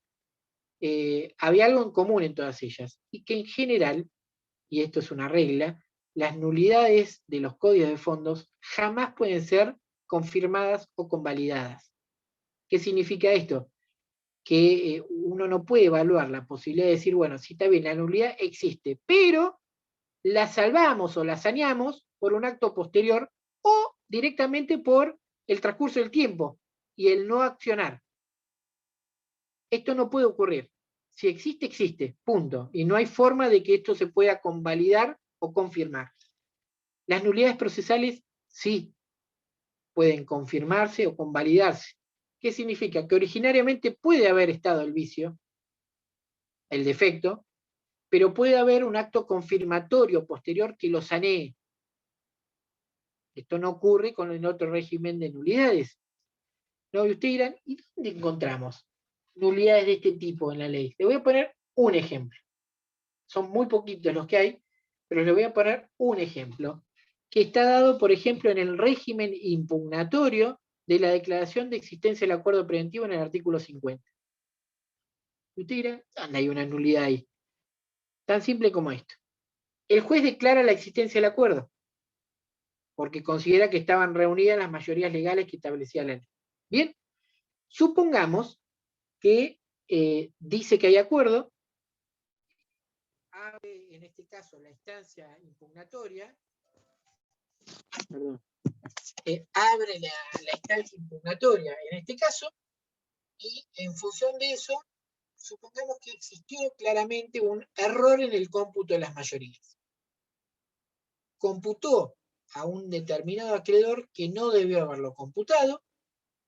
había algo en común en todas ellas, y que en general, y esto es una regla, las nulidades de los códigos de fondos jamás pueden ser confirmadas o convalidadas. ¿Qué significa esto? Que uno no puede evaluar la posibilidad de decir, bueno, sí está bien, la nulidad existe, pero la salvamos o la saneamos por un acto posterior o directamente por el transcurso del tiempo y el no accionar. Esto no puede ocurrir. Si existe, existe, punto. Y no hay forma de que esto se pueda convalidar o confirmar. Las nulidades procesales sí pueden confirmarse o convalidarse. ¿Qué significa? Que originariamente puede haber estado el vicio, el defecto, pero puede haber un acto confirmatorio posterior que lo sanee. Esto no ocurre con el otro régimen de nulidades. ¿No? Y ustedes dirán, ¿y dónde encontramos nulidades de este tipo en la ley? Le voy a poner un ejemplo. Son muy poquitos los que hay, pero le voy a poner un ejemplo, que está dado, por ejemplo, en el régimen impugnatorio de la declaración de existencia del acuerdo preventivo en el artículo 50. Y usted dirá, ¿dónde hay una nulidad ahí? Tan simple como esto. El juez declara la existencia del acuerdo, porque considera que estaban reunidas las mayorías legales que establecía la ley. Bien, supongamos que dice que hay acuerdo, abre en este caso la instancia impugnatoria, perdón, abre la instancia impugnatoria en este caso, y en función de eso, supongamos que existió claramente un error en el cómputo de las mayorías. Computó a un determinado acreedor que no debió haberlo computado,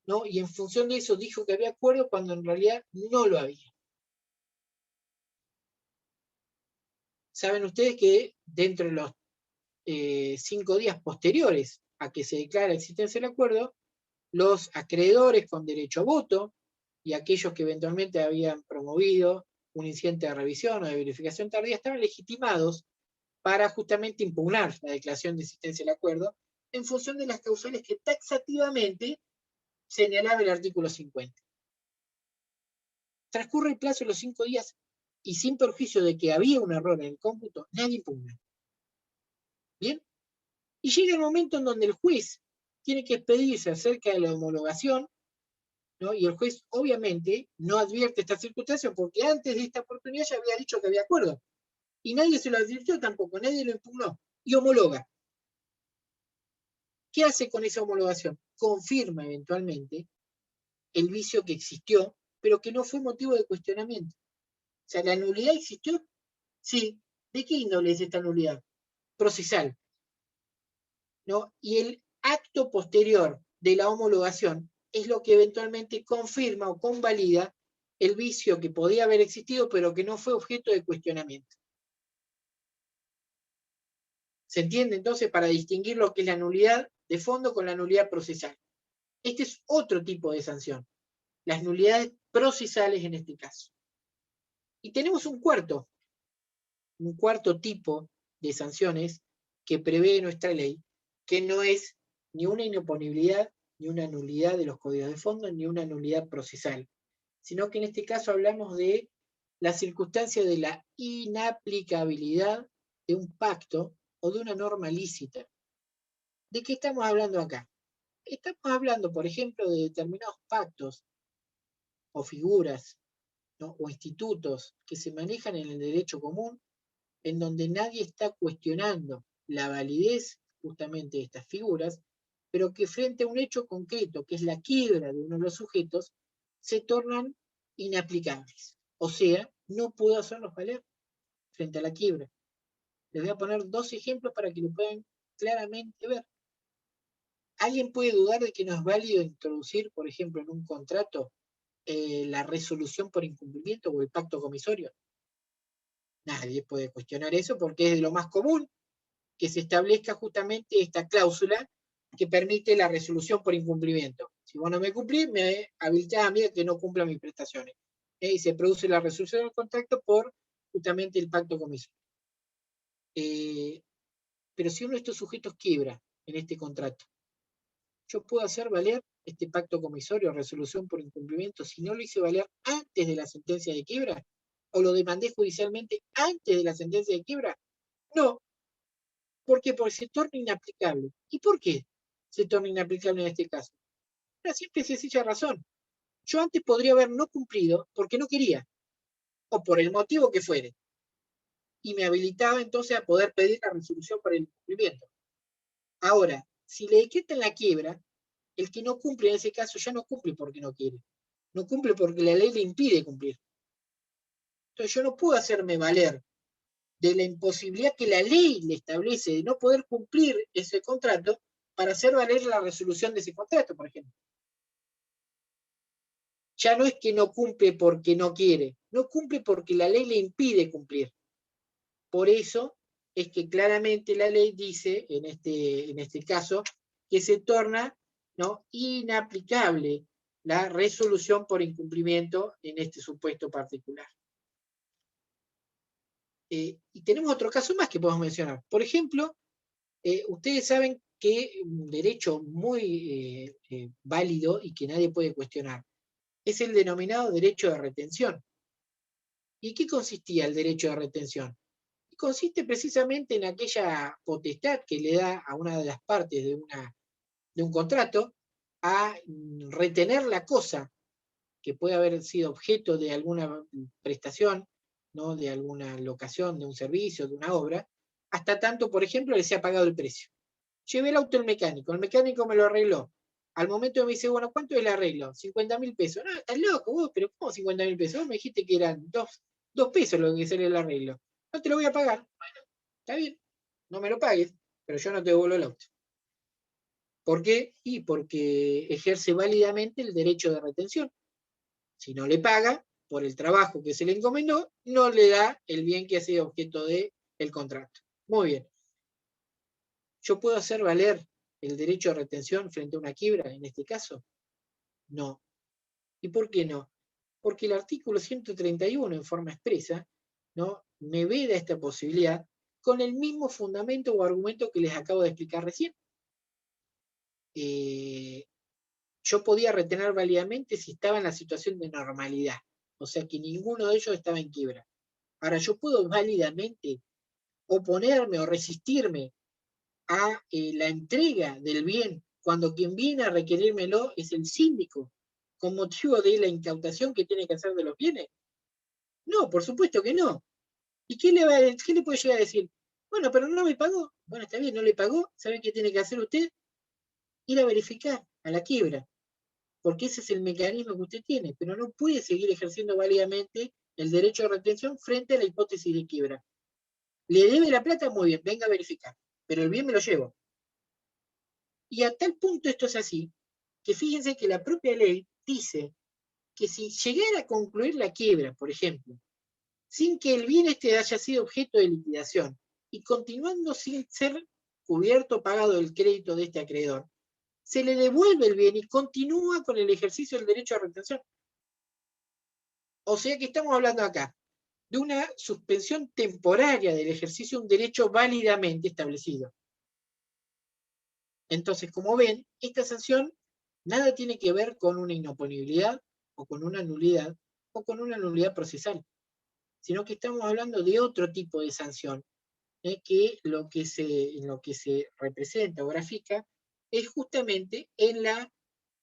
¿no? Y en función de eso dijo que había acuerdo cuando en realidad no lo había. Saben ustedes que dentro de los 5 días posteriores a que se declara la existencia del acuerdo, los acreedores con derecho a voto y aquellos que eventualmente habían promovido un incidente de revisión o de verificación tardía estaban legitimados para justamente impugnar la declaración de existencia del acuerdo en función de las causales que taxativamente señalaba el artículo 50. Transcurre el plazo de los 5 días y sin perjuicio de que había un error en el cómputo, nadie impugna. ¿Bien? Y llega el momento en donde el juez tiene que expedirse acerca de la homologación, ¿no? Y el juez obviamente no advierte esta circunstancia porque antes de esta oportunidad ya había dicho que había acuerdo. Y nadie se lo advirtió tampoco, nadie lo impugnó. Y homologa. ¿Qué hace con esa homologación? Confirma eventualmente el vicio que existió, pero que no fue motivo de cuestionamiento. O sea, ¿la nulidad existió? Sí. ¿De qué índole es esta nulidad? Procesal. ¿No? Y el acto posterior de la homologación es lo que eventualmente confirma o convalida el vicio que podía haber existido, pero que no fue objeto de cuestionamiento. ¿Se entiende entonces para distinguir lo que es la nulidad de fondo con la nulidad procesal? Este es otro tipo de sanción, las nulidades procesales en este caso. Y tenemos un cuarto tipo de sanciones que prevé nuestra ley, que no es ni una inoponibilidad, ni una nulidad de los códigos de fondo, ni una nulidad procesal, sino que en este caso hablamos de la circunstancia de la inaplicabilidad de un pacto o de una norma lícita. ¿De qué estamos hablando acá? Estamos hablando, por ejemplo, de determinados pactos o figuras, ¿no?, o institutos que se manejan en el derecho común, en donde nadie está cuestionando la validez justamente de estas figuras, pero que frente a un hecho concreto, que es la quiebra de uno de los sujetos, se tornan inaplicables. O sea, no puedo hacerlos valer frente a la quiebra. Les voy a poner dos ejemplos para que lo puedan claramente ver. ¿Alguien puede dudar de que no es válido introducir, por ejemplo, en un contrato la resolución por incumplimiento o el pacto comisorio? Nadie puede cuestionar eso porque es de lo más común que se establezca justamente esta cláusula que permite la resolución por incumplimiento. Si vos no me cumplís, me habilitás a mí a que no cumpla mis prestaciones. Y se produce la resolución del contrato por justamente el pacto comisorio. Pero si uno de estos sujetos quiebra en este contrato, yo puedo hacer valer este pacto comisorio, resolución por incumplimiento, si no lo hice valer antes de la sentencia de quiebra, o lo demandé judicialmente antes de la sentencia de quiebra. No. ¿Por qué? Porque se torna inaplicable. ¿Y por qué se torna inaplicable en este caso? Una simple y sencilla razón. Yo antes podría haber no cumplido porque no quería, o por el motivo que fuere, y me habilitaba entonces a poder pedir la resolución para el incumplimiento. Ahora, si le decretan la quiebra, el que no cumple en ese caso ya no cumple porque no quiere. No cumple porque la ley le impide cumplir. Entonces yo no puedo hacerme valer de la imposibilidad que la ley le establece de no poder cumplir ese contrato para hacer valer la resolución de ese contrato, por ejemplo. Ya no es que no cumple porque no quiere, no cumple porque la ley le impide cumplir. Por eso es que claramente la ley dice, en este caso, que se torna, ¿no?, inaplicable la resolución por incumplimiento en este supuesto particular. Y tenemos otro caso más que podemos mencionar. Por ejemplo, ustedes saben que un derecho muy válido y que nadie puede cuestionar es el denominado derecho de retención. ¿Y qué consistía el derecho de retención? Consiste precisamente en aquella potestad que le da a una de las partes de un contrato a retener la cosa que puede haber sido objeto de alguna prestación, ¿no?, de alguna locación, de un servicio, de una obra, hasta tanto, por ejemplo, le sea pagado el precio. Llevé el auto al mecánico, el mecánico me lo arregló. Al momento me dice, bueno, ¿cuánto es el arreglo? 50.000 pesos. No, estás loco vos, pero ¿cómo 50.000 pesos? Vos me dijiste que eran 2 pesos lo que sale el arreglo. No te lo voy a pagar. Bueno, está bien, no me lo pagues, pero yo no te devuelvo el auto. ¿Por qué? Y porque ejerce válidamente el derecho de retención. Si no le paga por el trabajo que se le encomendó, no le da el bien que ha sido objeto del contrato. Muy bien. ¿Yo puedo hacer valer el derecho de retención frente a una quiebra en este caso? No. ¿Y por qué no? Porque el artículo 131 en forma expresa, ¿no?, me veda esta posibilidad con el mismo fundamento o argumento que les acabo de explicar recién. Yo podía retener válidamente si estaba en la situación de normalidad, o sea que ninguno de ellos estaba en quiebra. Ahora, yo puedo válidamente oponerme o resistirme a la entrega del bien cuando quien viene a requerírmelo es el síndico, con motivo de la incautación que tiene que hacer de los bienes. No, por supuesto que no. ¿Y qué le puede llegar a decir? Bueno, pero no me pagó. Bueno, está bien, no le pagó. ¿Sabe qué tiene que hacer usted? Ir a verificar a la quiebra. Porque ese es el mecanismo que usted tiene, pero no puede seguir ejerciendo válidamente el derecho de retención frente a la hipótesis de quiebra. ¿Le debe la plata? Muy bien, venga a verificar. Pero el bien me lo llevo. Y a tal punto esto es así, que fíjense que la propia ley dice que si llegara a concluir la quiebra, por ejemplo, sin que el bien haya sido objeto de liquidación y continuando sin ser cubierto o pagado el crédito de este acreedor, se le devuelve el bien y continúa con el ejercicio del derecho a retención. O sea que estamos hablando acá de una suspensión temporaria del ejercicio de un derecho válidamente establecido. Entonces, como ven, esta sanción nada tiene que ver con una inoponibilidad o con una nulidad procesal, sino que estamos hablando de otro tipo de sanción, que en lo que se representa o grafica es justamente en la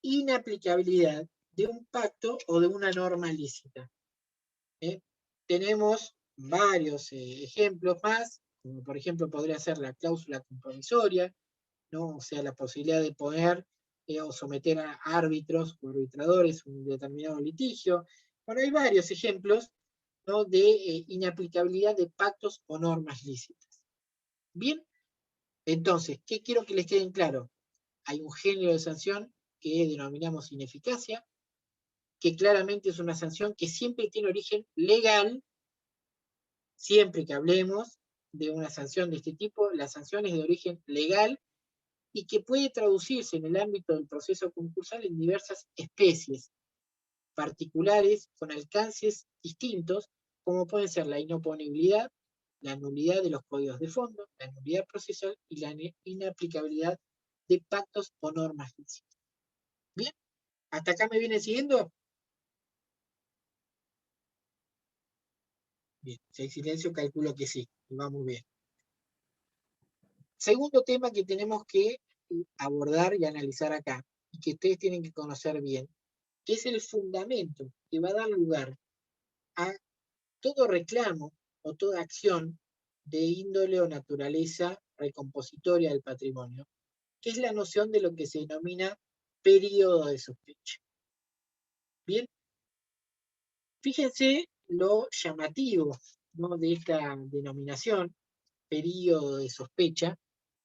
inaplicabilidad de un pacto o de una norma lícita. Tenemos varios ejemplos más, como por ejemplo podría ser la cláusula compromisoria, ¿no? O sea, la posibilidad de poner o someter a árbitros o arbitradores un determinado litigio. Bueno, hay varios ejemplos, ¿no?, de inaplicabilidad de pactos o normas lícitas. Bien, entonces, ¿qué quiero que les quede claro? Hay un género de sanción que denominamos ineficacia, que claramente es una sanción que siempre tiene origen legal. Siempre que hablemos de una sanción de este tipo, la sanción es de origen legal y que puede traducirse en el ámbito del proceso concursal en diversas especies particulares con alcances distintos, como pueden ser la inoponibilidad, la nulidad de los códigos de fondo, la nulidad procesal y la inaplicabilidad de pactos o normas lícitas. Bien, ¿hasta acá me viene siguiendo? Bien, si hay silencio, calculo que sí, y va muy bien. Segundo tema que tenemos que abordar y analizar acá, y que ustedes tienen que conocer bien, que es el fundamento que va a dar lugar a todo reclamo o toda acción de índole o naturaleza recompositoria del patrimonio, que es la noción de lo que se denomina periodo de sospecha. Bien, fíjense lo llamativo, ¿no?, de esta denominación, periodo de sospecha,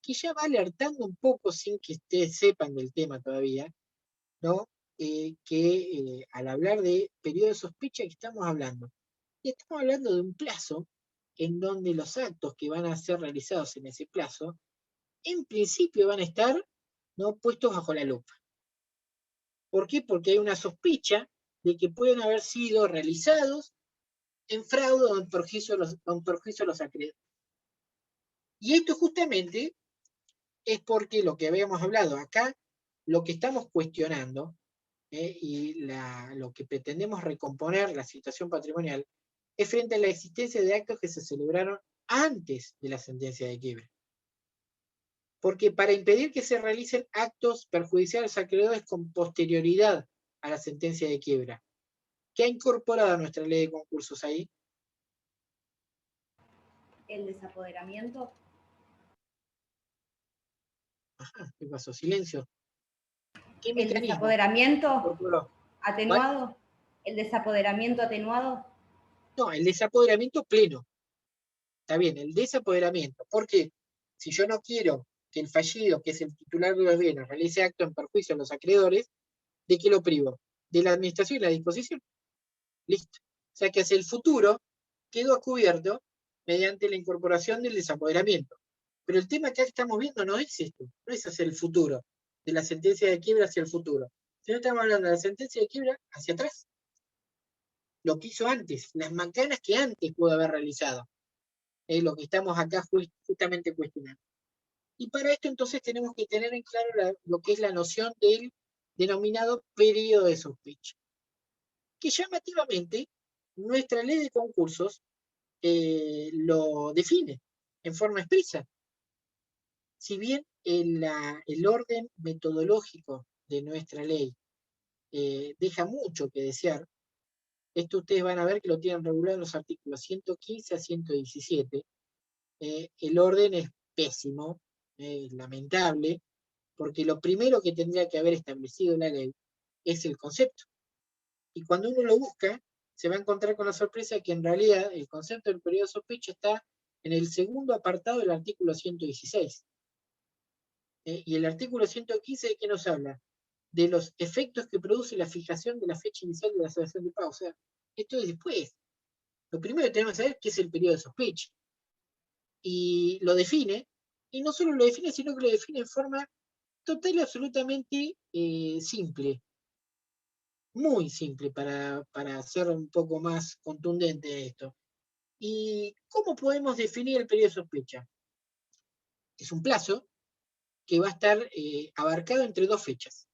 que ya va alertando un poco sin que ustedes sepan del tema todavía, ¿no? Al hablar de periodo de sospecha, ¿qué estamos hablando? Y estamos hablando de un plazo en donde los actos que van a ser realizados en ese plazo, en principio van a estar, ¿no?, puestos bajo la lupa. ¿Por qué? Porque hay una sospecha de que pueden haber sido realizados en fraude o en perjuicio de los acreedores. Y esto justamente es porque lo que habíamos hablado acá, lo que estamos cuestionando, y lo que pretendemos recomponer la situación patrimonial, es frente a la existencia de actos que se celebraron antes de la sentencia de quiebra. Porque para impedir que se realicen actos perjudiciales a acreedores con posterioridad a la sentencia de quiebra, ¿qué ha incorporado a nuestra ley de concursos ahí? El desapoderamiento. Ajá, ¿qué pasó? Silencio. ¿Qué El mecanismo desapoderamiento incorporó? atenuado. El desapoderamiento atenuado. No, el desapoderamiento pleno. Está bien, el desapoderamiento. Porque si yo no quiero que el fallido, que es el titular de los bienes, realice acto en perjuicio a los acreedores, ¿de qué lo privo? De la administración y la disposición. Listo. O sea que hacia el futuro quedó cubierto mediante la incorporación del desapoderamiento. Pero el tema que estamos viendo no es esto, no es hacia el futuro, de la sentencia de quiebra hacia el futuro. Sino estamos hablando de la sentencia de quiebra hacia atrás. Lo que hizo antes, las macanas que antes pudo haber realizado. Es lo que estamos acá justamente cuestionando. Y para esto entonces tenemos que tener en claro lo que es la noción del denominado periodo de sospecha. Que llamativamente nuestra ley de concursos lo define en forma expresa. Si bien el orden metodológico de nuestra ley deja mucho que desear, esto ustedes van a ver que lo tienen regulado en los artículos 115 a 117, el orden es pésimo, lamentable, porque lo primero que tendría que haber establecido la ley es el concepto. Y cuando uno lo busca, se va a encontrar con la sorpresa de que en realidad el concepto del periodo de sospecha está en el segundo apartado del artículo 116. Y el artículo 115, ¿de qué nos habla? de los efectos que produce la fijación de la fecha inicial de la celebración de pago. O sea, esto es después. Lo primero que tenemos que saber qué es el periodo de sospecha. Y lo define, y no solo lo define, sino que lo define en forma total y absolutamente simple. Muy simple para ser un poco más contundente esto. ¿Y cómo podemos definir el periodo de sospecha? Es un plazo que va a estar abarcado entre dos fechas.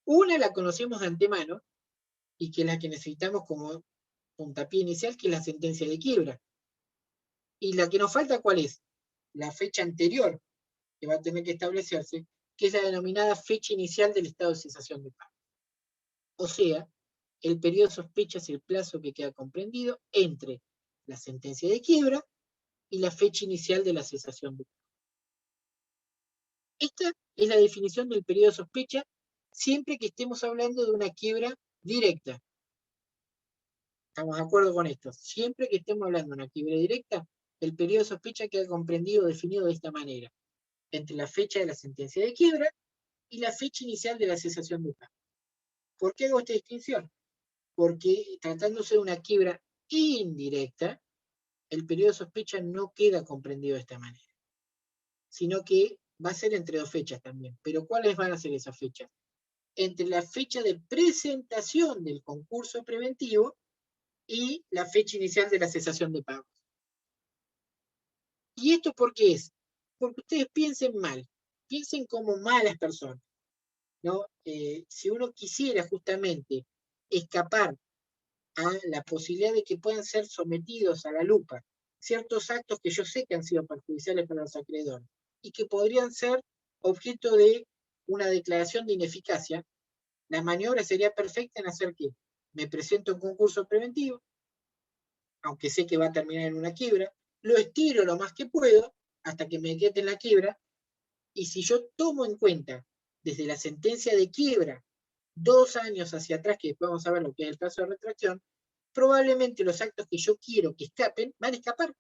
Una la conocemos de antemano, y que es la que necesitamos como puntapié inicial, que es la sentencia de quiebra. Y la que nos falta, ¿cuál es? La fecha anterior, que va a tener que establecerse, que es la denominada fecha inicial del estado de cesación de pago. O sea, el periodo de sospecha es el plazo que queda comprendido entre la sentencia de quiebra y la fecha inicial de la cesación de pago. Esta es la definición del periodo de sospecha siempre que estemos hablando de una quiebra directa. ¿Estamos de acuerdo con esto? Siempre que estemos hablando de una quiebra directa, el periodo de sospecha queda comprendido o definido de esta manera, entre la fecha de la sentencia de quiebra y la fecha inicial de la cesación de pago. ¿Por qué hago esta distinción? Porque tratándose de una quiebra indirecta, el periodo de sospecha no queda comprendido de esta manera, sino que va a ser entre dos fechas también. ¿Pero cuáles van a ser esas fechas? Entre la fecha de presentación del concurso preventivo y la fecha inicial de la cesación de pagos. ¿Y esto por qué es? Porque ustedes piensen mal, piensen como malas personas, ¿no? Si uno quisiera justamente escapar a la posibilidad de que puedan ser sometidos a la lupa ciertos actos que yo sé que han sido perjudiciales para los acreedores y que podrían ser objeto de una declaración de ineficacia, la maniobra sería perfecta en hacer que me presento un concurso preventivo, aunque sé que va a terminar en una quiebra, lo estiro lo más que puedo hasta que me quede en la quiebra, y si yo tomo en cuenta desde la sentencia de quiebra 2 años hacia atrás, que después vamos a ver lo que es el plazo de retracción, probablemente los actos que yo quiero que escapen van a escapar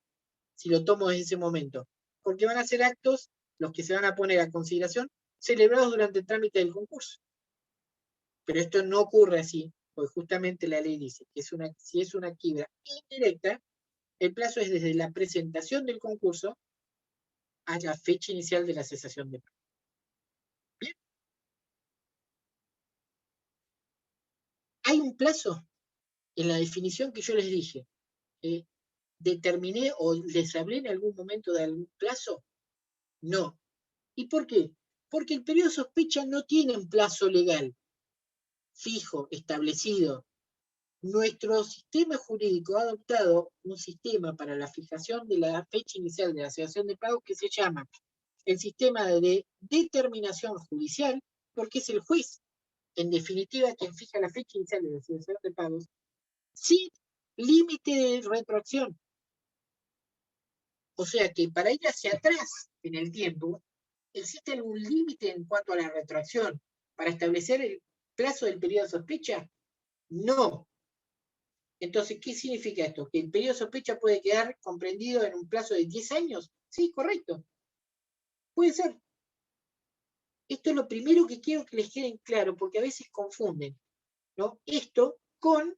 si lo tomo desde ese momento, porque van a ser actos los que se van a poner a consideración celebrados durante el trámite del concurso. Pero esto no ocurre así, porque justamente la ley dice que si es una quiebra indirecta, el plazo es desde la presentación del concurso a la fecha inicial de la cesación de pago. ¿Bien? Hay un plazo en la definición que yo les dije. ¿Determiné o les hablé en algún momento de algún plazo? No. ¿Y por qué? Porque el periodo de sospecha no tiene un plazo legal fijo, establecido. Nuestro sistema jurídico ha adoptado un sistema para la fijación de la fecha inicial de la cesación de pago que se llama el sistema de determinación judicial, porque es el juez, en definitiva, quien fija la fecha inicial de la cesación de pagos, sin límite de retroacción. O sea que para ir hacia atrás en el tiempo, ¿existe algún límite en cuanto a la retroacción para establecer el plazo del periodo de sospecha? No. Entonces, ¿qué significa esto? ¿Que el periodo de sospecha puede quedar comprendido en un plazo de 10 años? Sí, correcto. Puede ser. Esto es lo primero que quiero que les quede claro, porque a veces confunden, ¿no? Esto con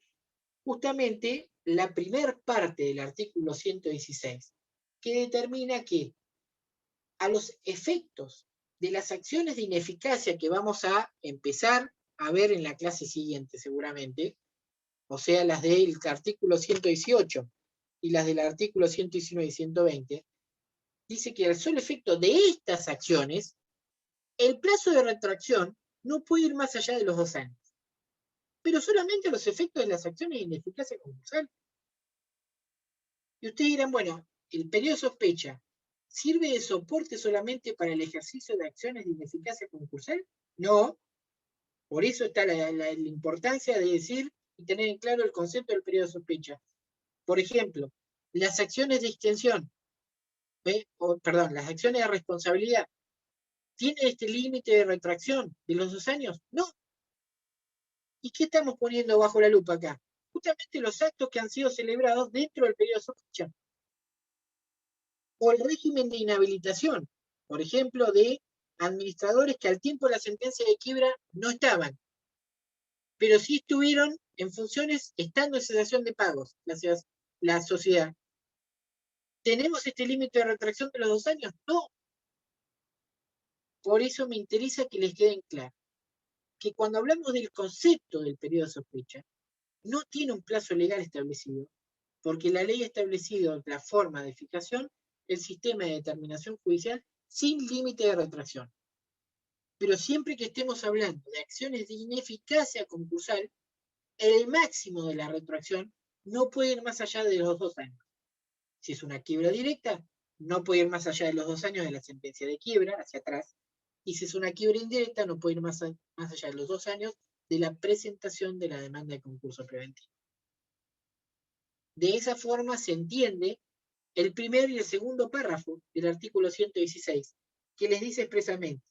justamente la primera parte del artículo 116, que determina que a los efectos de las acciones de ineficacia que vamos a empezar a ver en la clase siguiente seguramente, o sea, las del artículo 118 y las del artículo 119 y 120, dice que al solo efecto de estas acciones, el plazo de retracción no puede ir más allá de los 2 años, pero solamente a los efectos de las acciones de ineficacia concursal. Y ustedes dirán, bueno, el periodo de sospecha ¿sirve de soporte solamente para el ejercicio de acciones de ineficacia concursal? No. Por eso está la importancia de decir y tener en claro el concepto del periodo de sospecha. Por ejemplo, las acciones de extensión, las acciones de responsabilidad, ¿tienen este límite de retracción de los 2 años? No. ¿Y qué estamos poniendo bajo la lupa acá? Justamente los actos que han sido celebrados dentro del periodo de sospecha. O el régimen de inhabilitación, por ejemplo, de administradores que al tiempo de la sentencia de quiebra no estaban, pero sí estuvieron en funciones estando en cesación de pagos, la sociedad. ¿Tenemos este límite de retracción de los 2 años? No. Por eso me interesa que les queden claro que cuando hablamos del concepto del periodo de sospecha, no tiene un plazo legal establecido, porque la ley ha establecido la forma de fijación, el sistema de determinación judicial sin límite de retracción. Pero siempre que estemos hablando de acciones de ineficacia concursal, el máximo de la retroacción no puede ir más allá de los 2 años. Si es una quiebra directa, no puede ir más allá de los 2 años de la sentencia de quiebra, hacia atrás. Y si es una quiebra indirecta, no puede ir más allá de los 2 años de la presentación de la demanda de concurso preventivo. De esa forma se entiende el primer y el segundo párrafo del artículo 116, que les dice expresamente: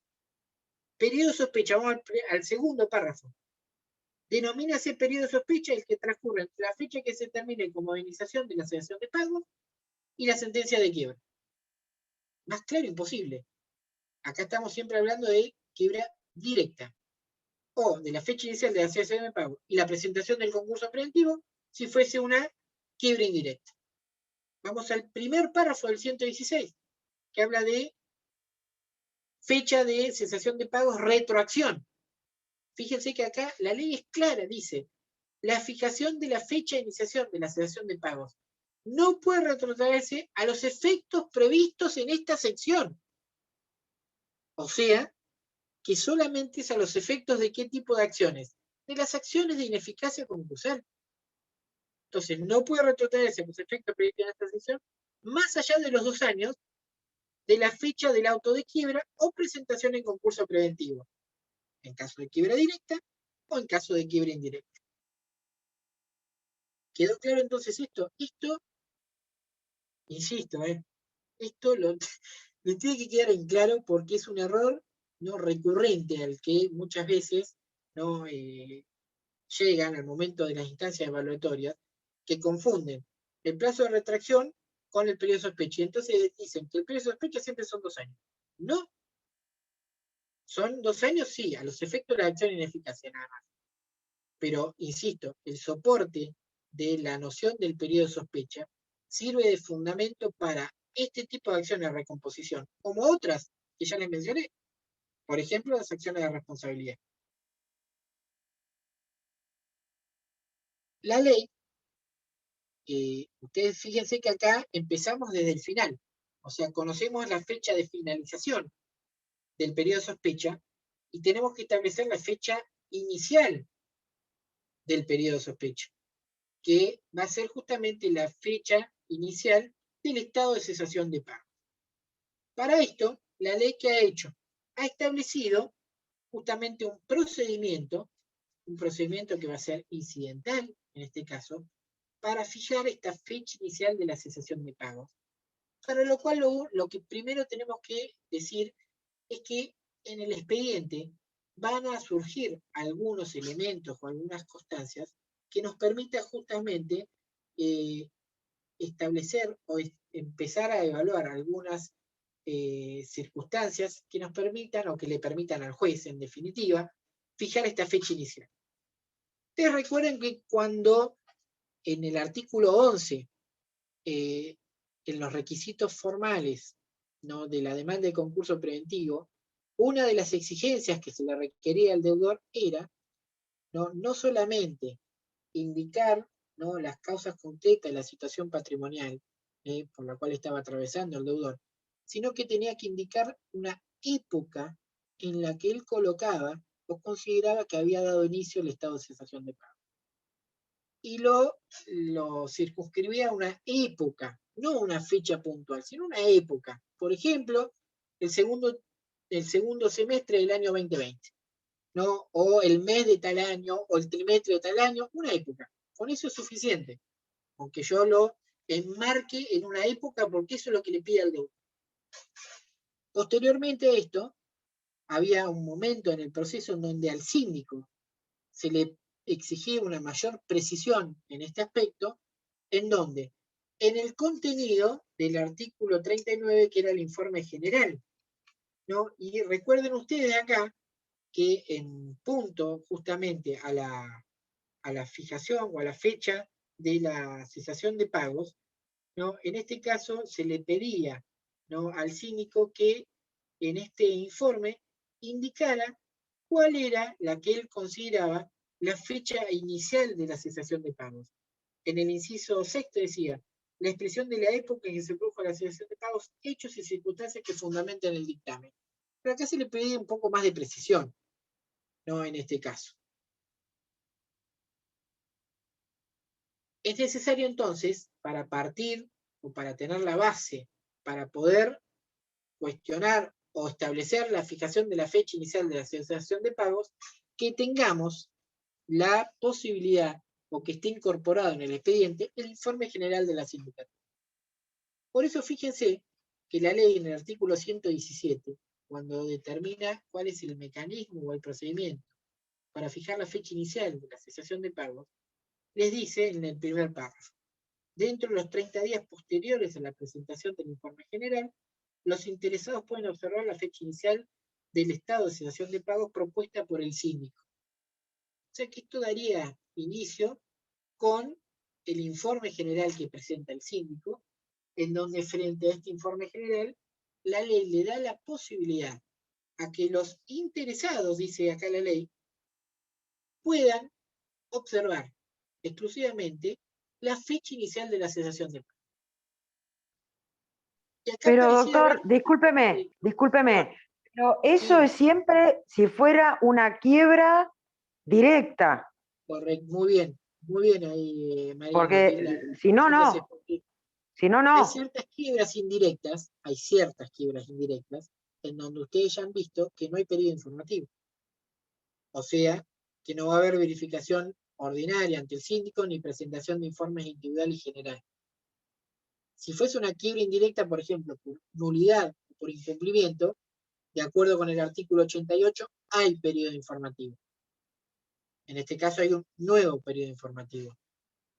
periodo de sospecha, vamos al segundo párrafo. Denomínase periodo de sospecha el que transcurre entre la fecha que se termine como indemnización de la cesación de pagos y la sentencia de quiebra. Más claro imposible. Acá estamos siempre hablando de quiebra directa, o de la fecha inicial de la cesación de pago y la presentación del concurso preventivo, si fuese una quiebra indirecta. Vamos al primer párrafo del 116, que habla de fecha de cesación de pagos, retroacción. Fíjense que acá la ley es clara, dice: la fijación de la fecha de iniciación de la cesación de pagos no puede retrotraerse a los efectos previstos en esta sección. O sea, que solamente es a los efectos de qué tipo de acciones, de las acciones de ineficacia concursal. Entonces, no puede retrotraerse a los efectos previstos en esta sección más allá de los 2 años de la fecha del auto de quiebra o presentación en concurso preventivo, en caso de quiebra directa o en caso de quiebra indirecta. ¿Quedó claro entonces esto? Esto, insisto, esto le tiene que quedar en claro, porque es un error no recurrente al que muchas veces no llegan al momento de las instancias evaluatorias, que confunden el plazo de retracción con el periodo de sospecha. Y entonces dicen que el periodo de sospecha siempre son 2 años. No. Son 2 años, sí, a los efectos de la acción ineficacia nada más. Pero, insisto, el soporte de la noción del periodo de sospecha sirve de fundamento para este tipo de acciones de recomposición, como otras que ya les mencioné. Por ejemplo, las acciones de responsabilidad. La ley, ustedes fíjense que acá empezamos desde el final. O sea, conocemos la fecha de finalización del periodo de sospecha y tenemos que establecer la fecha inicial del periodo de sospecha, que va a ser justamente la fecha inicial del estado de cesación de pago. Para esto, la ley que ha hecho, ha establecido justamente un procedimiento que va a ser incidental, en este caso, para fijar esta fecha inicial de la cesación de pagos. Para lo cual lo que primero tenemos que decir es que en el expediente van a surgir algunos elementos o algunas constancias que nos permitan justamente establecer o empezar a evaluar algunas circunstancias que nos permitan o que le permitan al juez, en definitiva, fijar esta fecha inicial. Ustedes recuerden que cuando en el artículo 11, en los requisitos formales, ¿no?, de la demanda de concurso preventivo, una de las exigencias que se le requería al deudor era no solamente indicar, ¿no?, las causas concretas de la situación patrimonial por la cual estaba atravesando el deudor, sino que tenía que indicar una época en la que él colocaba o consideraba que había dado inicio el estado de cesación de pago. Y lo circunscribía a una época, no una fecha puntual, sino una época. Por ejemplo, el segundo semestre del año 2020, ¿no? O el mes de tal año, o el trimestre de tal año, una época. Con eso es suficiente, aunque yo lo enmarque en una época, porque eso es lo que le pide al deudor. Posteriormente a esto, había un momento en el proceso en donde al síndico se le exigía una mayor precisión en este aspecto, en donde en el contenido del artículo 39, que era el informe general, ¿no? Y recuerden ustedes acá que en punto justamente a la fijación o a la fecha de la cesación de pagos, ¿no? En este caso se le pedía, ¿no?, al síndico que en este informe indicara cuál era la que él consideraba la fecha inicial de la cesación de pagos. En el inciso sexto decía, la expresión de la época en que se produjo la cesación de pagos, hechos y circunstancias que fundamentan el dictamen. Pero acá se le pedía un poco más de precisión, ¿no?, en este caso. Es necesario entonces, para partir o para tener la base, para poder cuestionar o establecer la fijación de la fecha inicial de la cesación de pagos, que tengamos la posibilidad o que esté incorporado en el expediente el informe general de la sindicatura. Por eso fíjense que la ley en el artículo 117, cuando determina cuál es el mecanismo o el procedimiento para fijar la fecha inicial de la cesación de pagos, les dice en el primer párrafo, dentro de los 30 días posteriores a la presentación del informe general, los interesados pueden observar la fecha inicial del estado de cesación de pagos propuesta por el síndico. O sea que esto daría inicio con el informe general que presenta el síndico, en donde frente a este informe general, la ley le da la posibilidad a que los interesados, dice acá la ley, puedan observar exclusivamente la fecha inicial de la cesación de pagos. Pero doctor, discúlpeme, pero eso sí, es siempre si fuera una quiebra directa, correcto, muy bien ahí, Marina. porque si no, no, si no, Hay no. ciertas quiebras indirectas, en donde ustedes ya han visto que no hay periodo informativo. O sea, que no va a haber verificación ordinaria ante el síndico ni presentación de informes individual y general. Si fuese una quiebra indirecta, por ejemplo, por nulidad o por incumplimiento, de acuerdo con el artículo 88, hay periodo informativo. En este caso hay un nuevo periodo informativo.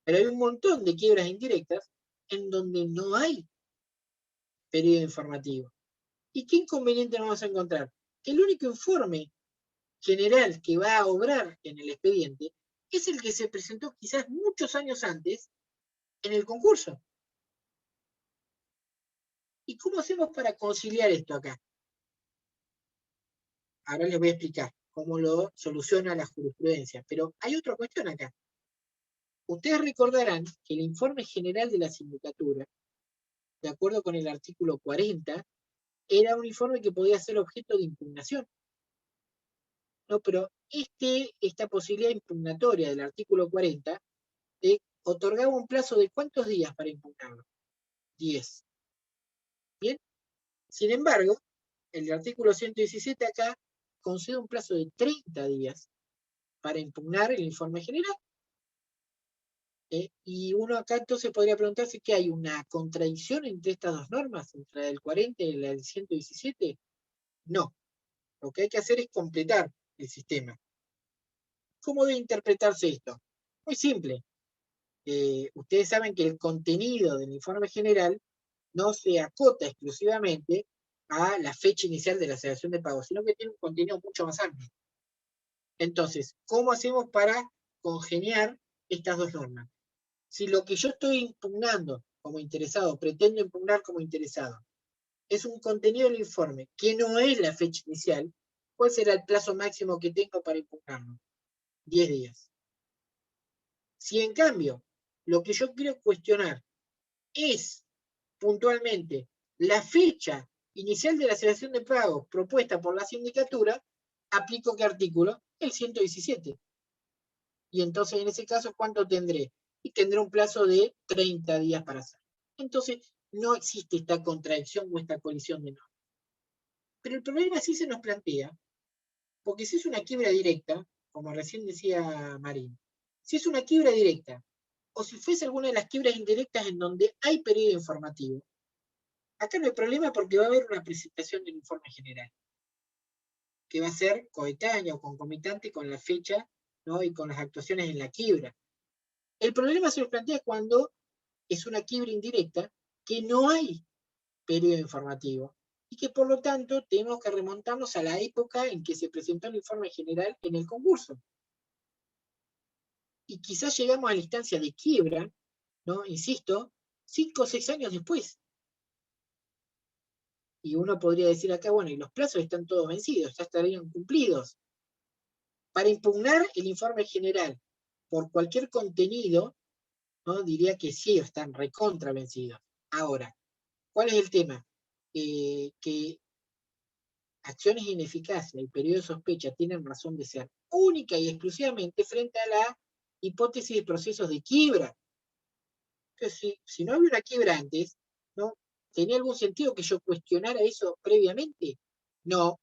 Pero hay un montón de quiebras indirectas en donde no hay periodo informativo. ¿Y qué inconveniente vamos a encontrar? Que el único informe general que va a obrar en el expediente es el que se presentó quizás muchos años antes en el concurso. ¿Y cómo hacemos para conciliar esto acá? Ahora les voy a explicar cómo lo soluciona la jurisprudencia, pero hay otra cuestión acá. Ustedes recordarán que el informe general de la sindicatura, de acuerdo con el artículo 40, era un informe que podía ser objeto de impugnación. No, pero esta posibilidad impugnatoria del artículo 40 otorgaba un plazo de ¿cuántos días para impugnarlo? 10. Bien, sin embargo, el artículo 117 acá concede un plazo de 30 días para impugnar el informe general. Y uno acá entonces podría preguntarse que hay una contradicción entre estas dos normas, entre la del 40 y la del 117. No, lo que hay que hacer es completar el sistema. ¿Cómo debe interpretarse esto? Muy simple. Ustedes saben que el contenido del informe general no se acota exclusivamente a la fecha inicial de la cesación de pagos, sino que tiene un contenido mucho más amplio. Entonces, ¿cómo hacemos para congeniar estas dos normas? Si lo que yo estoy impugnando como interesado, pretendo impugnar como interesado, es un contenido del informe que no es la fecha inicial, ¿cuál será el plazo máximo que tengo para impugnarlo? 10 días. Si en cambio, lo que yo quiero cuestionar es puntualmente la fecha inicial de la cesación de pagos propuesta por la sindicatura, aplico ¿qué artículo? El 117. Y entonces en ese caso, ¿cuánto tendré? Y tendré un plazo de 30 días para hacerlo. Entonces, no existe esta contradicción o esta colisión de normas. Pero el problema sí se nos plantea, porque si es una quiebra directa, como recién decía Marín, si es una quiebra directa, o si fuese alguna de las quiebras indirectas en donde hay periodo informativo, acá no hay problema porque va a haber una presentación del informe general, que va a ser coetánea o concomitante con la fecha, ¿no?, y con las actuaciones en la quiebra. El problema se nos plantea cuando es una quiebra indirecta, que no hay periodo informativo, y que por lo tanto tenemos que remontarnos a la época en que se presentó el informe general en el concurso. Y quizás llegamos a la instancia de quiebra, ¿no? Insisto, 5 o 6 años después. Y uno podría decir acá, bueno, y los plazos están todos vencidos, ya estarían cumplidos. Para impugnar el informe general por cualquier contenido, ¿no? Diría que sí, están recontra vencidos. Ahora, ¿cuál es el tema? Que acciones ineficaces y periodo de sospecha tienen razón de ser única y exclusivamente frente a la hipótesis de procesos de quiebra. Entonces, si no había una quiebra antes, ¿no? ¿Tenía algún sentido que yo cuestionara eso previamente? No.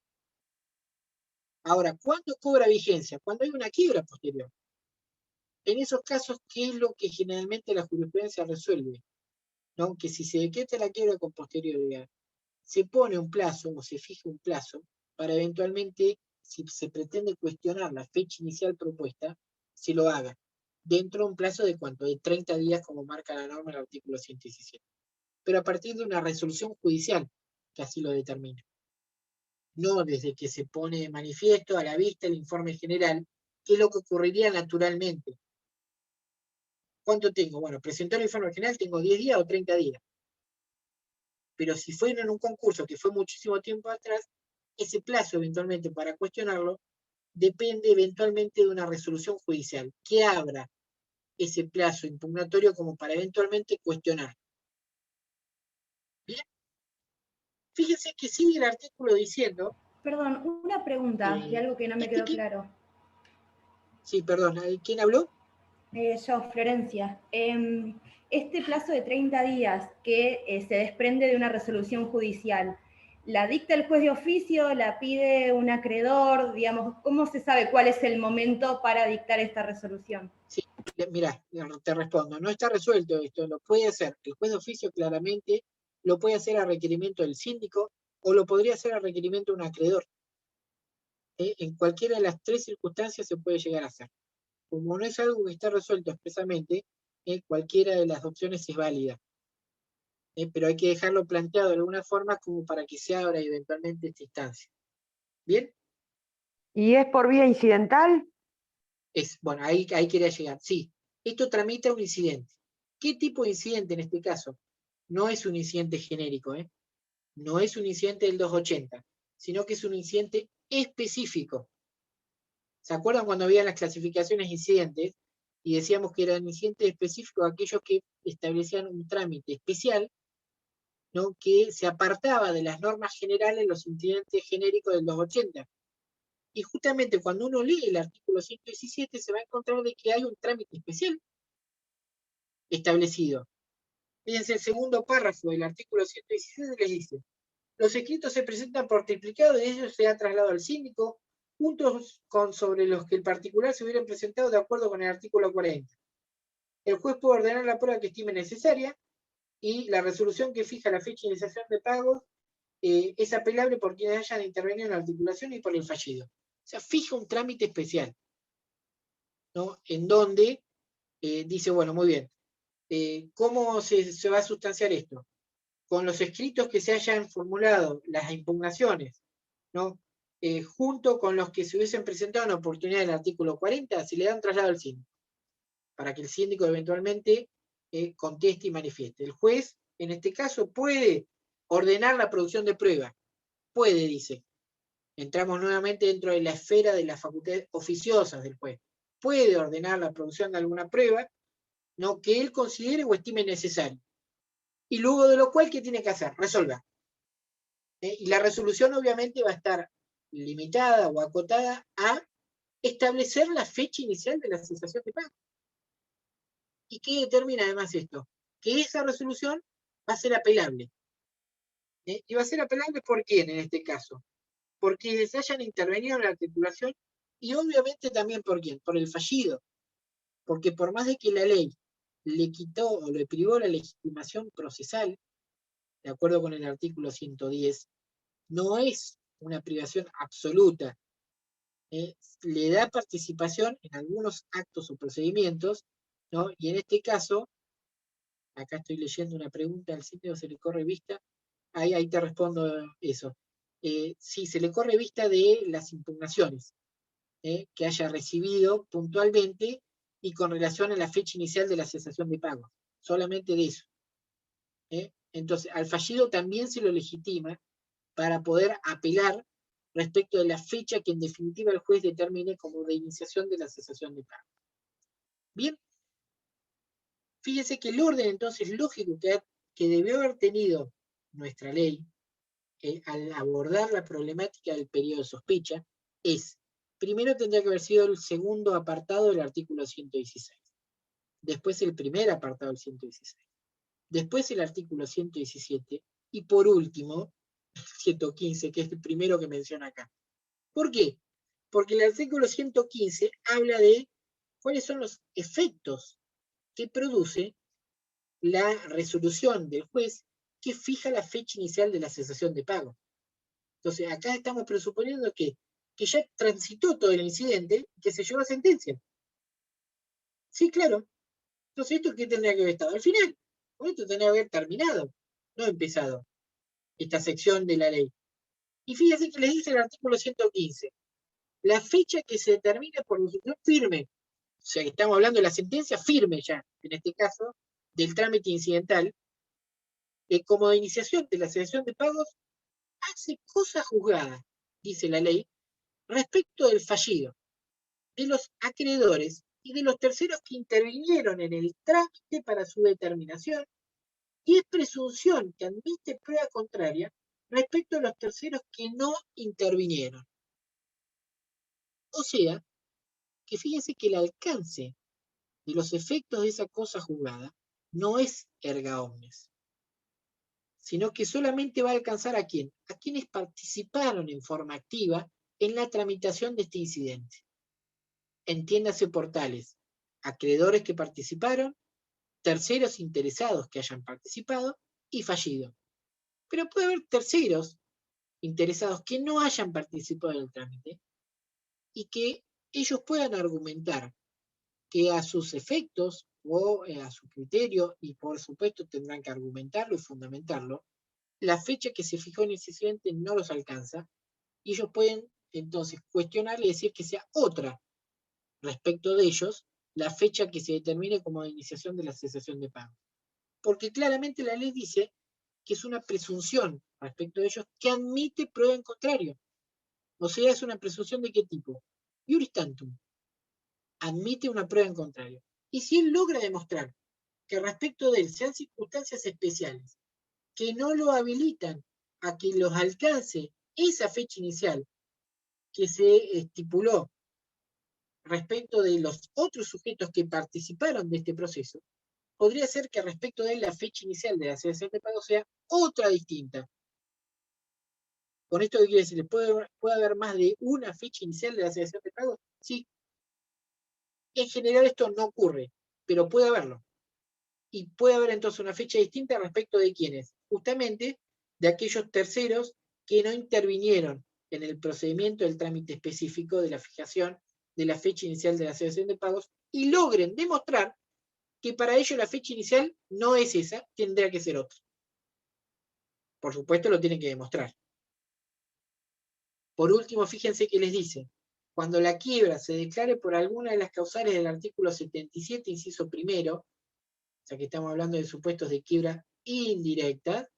Ahora, ¿cuándo cobra vigencia? Cuando hay una quiebra posterior. En esos casos, ¿qué es lo que generalmente la jurisprudencia resuelve? ¿No? Que si se decreta la quiebra con posterioridad, se pone un plazo o se fija un plazo para eventualmente, si se pretende cuestionar la fecha inicial propuesta, se lo haga. Dentro de un plazo de ¿cuánto? De 30 días, como marca la norma en el artículo 117. Pero a partir de una resolución judicial que así lo determina. No desde que se pone de manifiesto a la vista el informe general, que es lo que ocurriría naturalmente. ¿Cuánto tengo? Bueno, presentar el informe general tengo 10 días o 30 días. Pero si fue en un concurso que fue muchísimo tiempo atrás, ese plazo eventualmente para cuestionarlo depende eventualmente de una resolución judicial que abra ese plazo impugnatorio como para eventualmente cuestionar. Bien, fíjense que sigue el artículo diciendo... Perdón, una pregunta de algo que no me quedó claro. Sí, perdón, ¿quién habló? Yo, Florencia. Este plazo de 30 días que se desprende de una resolución judicial, ¿la dicta el juez de oficio? ¿La pide un acreedor? Digamos, ¿cómo se sabe cuál es el momento para dictar esta resolución? Sí, mirá, te respondo, no está resuelto esto, lo puede hacer el juez de oficio claramente, lo puede hacer a requerimiento del síndico o lo podría hacer a requerimiento de un acreedor. En cualquiera de las 3 circunstancias se puede llegar a hacer. Como no es algo que está resuelto expresamente, cualquiera de las opciones es válida. Pero hay que dejarlo planteado de alguna forma como para que se abra eventualmente esta instancia. ¿Bien? ¿Y es por vía incidental? Bueno, ahí quería llegar. Sí, esto tramita un incidente. ¿Qué tipo de incidente en este caso? No es un incidente genérico, no es un incidente del 280, sino que es un incidente específico. ¿Se acuerdan cuando había las clasificaciones incidentes y decíamos que eran incidentes específicos aquellos que establecían un trámite especial, ¿no? Que se apartaba de las normas generales los incidentes genéricos del 280? Y justamente cuando uno lee el artículo 117 se va a encontrar de que hay un trámite especial establecido. Fíjense, el segundo párrafo del artículo 117 les dice: los escritos se presentan por triplicado y ellos se han trasladado al síndico juntos con sobre los que el particular se hubieran presentado de acuerdo con el artículo 40. El juez puede ordenar la prueba que estime necesaria y la resolución que fija la fecha de iniciación de pagos es apelable por quienes hayan intervenido en la articulación y por el fallido. O sea, fija un trámite especial, ¿no? En donde dice, bueno, muy bien, ¿cómo se va a sustanciar esto? Con los escritos que se hayan formulado, las impugnaciones, ¿no? Junto con los que se hubiesen presentado en oportunidad del artículo 40, se le dan traslado al síndico, para que el síndico eventualmente conteste y manifieste. El juez, en este caso, puede ordenar la producción de prueba. Puede, dice. Entramos nuevamente dentro de la esfera de las facultades oficiosas del juez. Puede ordenar la producción de alguna prueba, ¿no? Que él considere o estime necesario. Y luego de lo cual, ¿qué tiene que hacer? Resolver. Y la resolución obviamente va a estar limitada o acotada a establecer la fecha inicial de la cesación de pago. ¿Y qué determina además esto? Que esa resolución va a ser apelable. ¿Y va a ser apelable por quién en este caso? Porque se hayan intervenido en la articulación y obviamente también por quién, por el fallido. Porque por más de que la ley le quitó o le privó la legitimación procesal, de acuerdo con el artículo 110, no es una privación absoluta. Le da participación en algunos actos o procedimientos, ¿no? Y en este caso, acá estoy leyendo una pregunta del síndico, se le corre vista, ahí te respondo eso. Sí, se le corre vista de las impugnaciones que haya recibido puntualmente y con relación a la fecha inicial de la cesación de pago. Solamente de eso. Entonces, al fallido también se lo legitima para poder apelar respecto de la fecha que en definitiva el juez determine como de iniciación de la cesación de pago. Bien, fíjese que el orden entonces lógico que debió haber tenido nuestra ley al abordar la problemática del periodo de sospecha es, primero tendría que haber sido el segundo apartado del artículo 116, después el primer apartado del 116, después el artículo 117 y por último el 115, que es el primero que menciona acá. ¿Por qué? Porque el artículo 115 habla de cuáles son los efectos que produce la resolución del juez que fija la fecha inicial de la cesación de pago. Entonces, acá estamos presuponiendo que ya transitó todo el incidente y que se llevó a sentencia. Sí, claro. Entonces, ¿esto qué tendría que haber estado? Al final. Esto tendría que haber terminado, no empezado, esta sección de la ley. Y fíjense que les dice el artículo 115. La fecha que se determina por resolución firme, o sea que estamos hablando de la sentencia firme ya, en este caso, del trámite incidental, como de iniciación de la cesación de pagos, hace cosa juzgada, dice la ley, respecto del fallido, de los acreedores y de los terceros que intervinieron en el trámite para su determinación, y es presunción que admite prueba contraria respecto a los terceros que no intervinieron. O sea, que fíjense que el alcance de los efectos de esa cosa juzgada no es erga omnes, sino que solamente va a alcanzar a quién, a quienes participaron en forma activa en la tramitación de este incidente. Entiéndase por tales, acreedores que participaron, terceros interesados que hayan participado y fallido. Pero puede haber terceros interesados que no hayan participado en el trámite y que ellos puedan argumentar que a sus efectos o a su criterio, y por supuesto tendrán que argumentarlo y fundamentarlo, la fecha que se fijó en ese incidente no los alcanza y ellos pueden entonces cuestionarle y decir que sea otra respecto de ellos la fecha que se determine como de iniciación de la cesación de pago. Porque claramente la ley dice que es una presunción respecto de ellos que admite prueba en contrario. O sea, es una presunción de qué tipo? Iuris tantum. Admite una prueba en contrario. Y si él logra demostrar que respecto de él sean circunstancias especiales que no lo habilitan a que los alcance esa fecha inicial que se estipuló respecto de los otros sujetos que participaron de este proceso, podría ser que respecto de él la fecha inicial de la cesación de pago sea otra distinta. ¿Con esto qué quiere decir? ¿Puede haber más de una fecha inicial de la cesación de pago? Sí. En general esto no ocurre, pero puede haberlo. Y puede haber entonces una fecha distinta respecto de quiénes, justamente de aquellos terceros que no intervinieron en el procedimiento del trámite específico de la fijación de la fecha inicial de la cesación de pagos y logren demostrar que para ellos la fecha inicial no es esa, tendrá que ser otra. Por supuesto lo tienen que demostrar. Por último, fíjense que les dice, cuando la quiebra se declare por alguna de las causales del artículo 77, inciso primero, o sea que estamos hablando de supuestos de quiebra indirecta,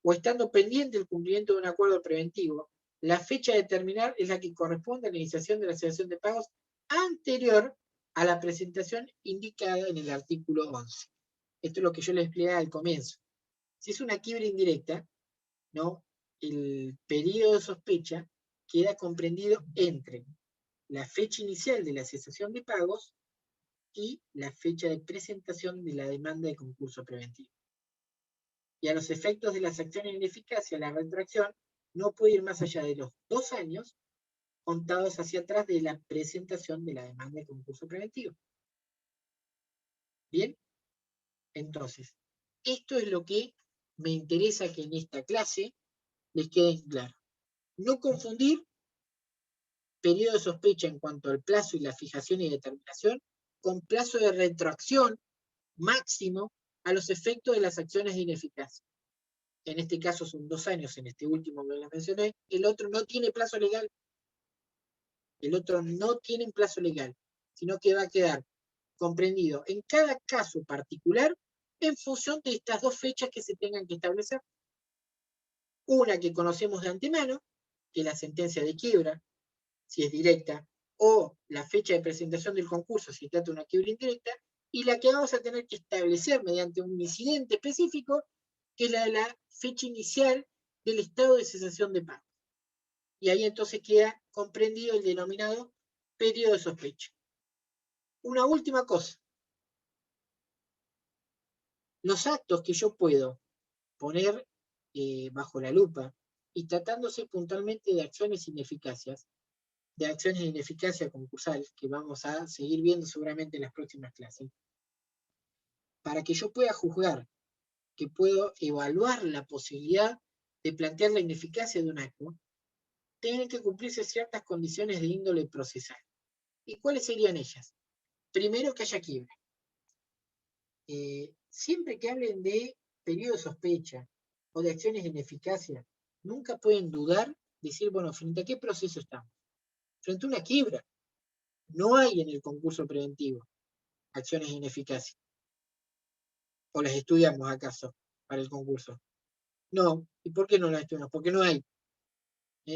o estando pendiente el cumplimiento de un acuerdo preventivo, la fecha a determinar es la que corresponde a la iniciación de la cesación de pagos anterior a la presentación indicada en el artículo 11. Esto es lo que yo les expliqué al comienzo. Si es una quiebra indirecta, ¿no? El periodo de sospecha queda comprendido entre la fecha inicial de la cesación de pagos y la fecha de presentación de la demanda de concurso preventivo. Y a los efectos de las acciones de ineficacia, la retracción no puede ir más allá de los 2 años contados hacia atrás de la presentación de la demanda de concurso preventivo. ¿Bien? Entonces, esto es lo que me interesa que en esta clase les quede claro. No confundir periodo de sospecha en cuanto al plazo y la fijación y determinación con plazo de retroacción máximo a los efectos de las acciones de ineficacia. en este caso son 2 años, en este último que les mencioné, el otro no tiene plazo legal. El otro no tiene un plazo legal, sino que va a quedar comprendido en cada caso particular en función de estas 2 fechas que se tengan que establecer. Una que conocemos de antemano, que es la sentencia de quiebra, si es directa, o la fecha de presentación del concurso, si trata de una quiebra indirecta, y la que vamos a tener que establecer mediante un incidente específico, que es la de la fecha inicial del estado de cesación de pago. Y ahí entonces queda comprendido el denominado periodo de sospecha. Una última cosa. Los actos que yo puedo poner bajo la lupa, y tratándose puntualmente de acciones ineficaces, de acciones de ineficacia concursal, que vamos a seguir viendo seguramente en las próximas clases, para que yo pueda juzgar, que puedo evaluar la posibilidad de plantear la ineficacia de un acto, tienen que cumplirse ciertas condiciones de índole procesal. ¿Y cuáles serían ellas? Primero, que haya quiebra. Siempre que hablen de periodo de sospecha o de acciones de ineficacia, nunca pueden dudar, decir, bueno, ¿frente a qué proceso estamos? Frente a una quiebra. No hay en el concurso preventivo acciones de ineficacia. ¿O las estudiamos acaso para el concurso? No. ¿Y por qué no las estudiamos? Porque no hay.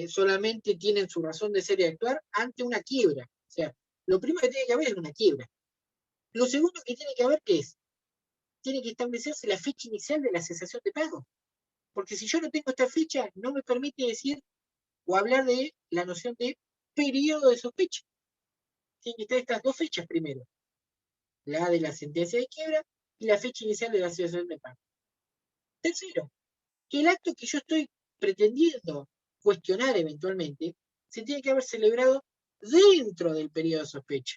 Solamente tienen su razón de ser y actuar ante una quiebra. O sea, lo primero que tiene que haber es una quiebra. Lo segundo que tiene que haber, ¿qué es? Tiene que establecerse la fecha inicial de la cesación de pago. Porque si yo no tengo esta fecha, no me permite decir o hablar de la noción de periodo de sospecha. Tienen que estar estas 2 fechas primero. La de la sentencia de quiebra y la fecha inicial de la cesación de pago. Tercero, que el acto que yo estoy pretendiendo cuestionar eventualmente se tiene que haber celebrado dentro del periodo de sospecha.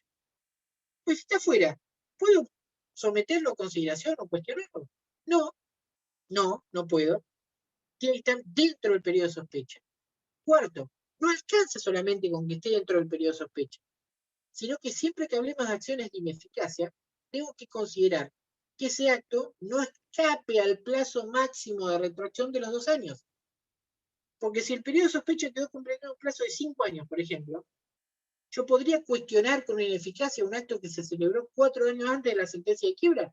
Pues si está fuera, ¿puedo someterlo a consideración o cuestionarlo? No puedo. Tiene que estar dentro del periodo de sospecha. Cuarto, no alcanza solamente con que esté dentro del periodo de sospecha, sino que siempre que hablemos de acciones de ineficacia, tengo que considerar que ese acto no escape al plazo máximo de retroacción de los 2 años. Porque si el periodo de sospecha quedó comprendido en un plazo de 5 años, por ejemplo, yo podría cuestionar con ineficacia un acto que se celebró 4 años antes de la sentencia de quiebra.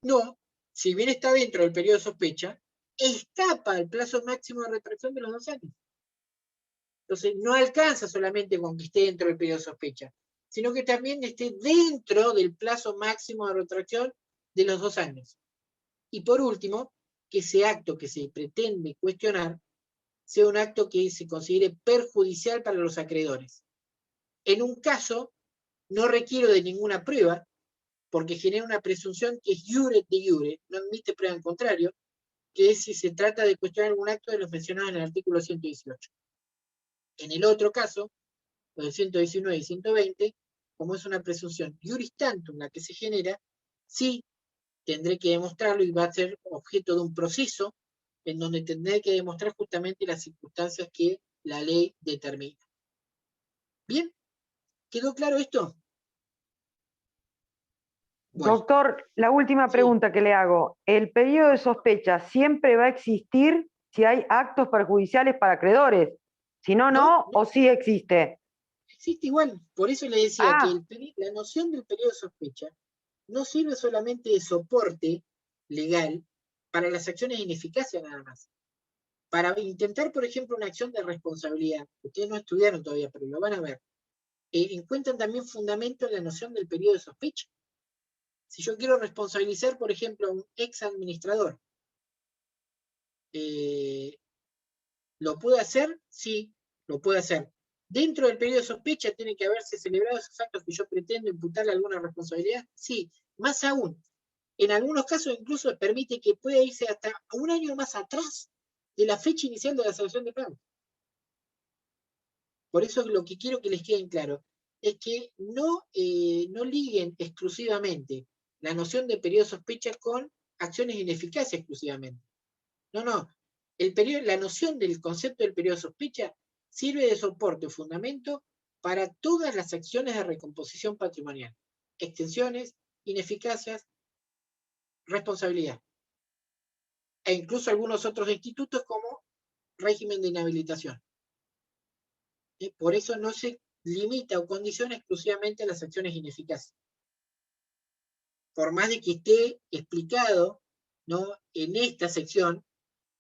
No, si bien está dentro del periodo de sospecha, escapa al plazo máximo de retracción de los 2 años. Entonces, no alcanza solamente con que esté dentro del periodo de sospecha, sino que también esté dentro del plazo máximo de retracción de los 2 años. Y por último, que ese acto que se pretende cuestionar sea un acto que se considere perjudicial para los acreedores. En un caso, no requiero de ninguna prueba, porque genera una presunción que es iure de iure, no admite prueba en contrario, que es si se trata de cuestionar algún acto de los mencionados en el artículo 118. En el otro caso, los de 119 y 120, como es una presunción iuris tantum la que se genera, sí tendré que demostrarlo y va a ser objeto de un proceso en donde tendré que demostrar justamente las circunstancias que la ley determina. ¿Bien? ¿Quedó claro esto? Bueno, Doctor, la última sí. pregunta que le hago. ¿El periodo de sospecha siempre va a existir si hay actos perjudiciales para acreedores? Si no, No, ¿o sí existe? existe igual. Por eso le decía que Ah, la noción del periodo de sospecha no sirve solamente de soporte legal para las acciones de ineficacia nada más. Para intentar, por ejemplo, una acción de responsabilidad, ustedes no estudiaron todavía, pero lo van a ver, encuentran también fundamento en la noción del periodo de sospecha. Si yo quiero responsabilizar, por ejemplo, a un ex administrador, ¿lo puedo hacer? Sí, lo puedo hacer. ¿Dentro del periodo de sospecha tiene que haberse celebrado esos actos que yo pretendo imputarle alguna responsabilidad? Sí, más aún. En algunos casos incluso permite que pueda irse hasta 1 año más atrás de la fecha inicial de la sanción de pago. Por eso lo que quiero que les quede en claro es que no liguen exclusivamente la noción de periodo de sospecha con acciones ineficaces exclusivamente. No. La noción del concepto del periodo de sospecha sirve de soporte o fundamento para todas las acciones de recomposición patrimonial. Extensiones, ineficacias, responsabilidad. e incluso algunos otros institutos como régimen de inhabilitación. Por eso no se limita o condiciona exclusivamente a las acciones ineficaces. Por más de que esté explicado, ¿no?, en esta sección,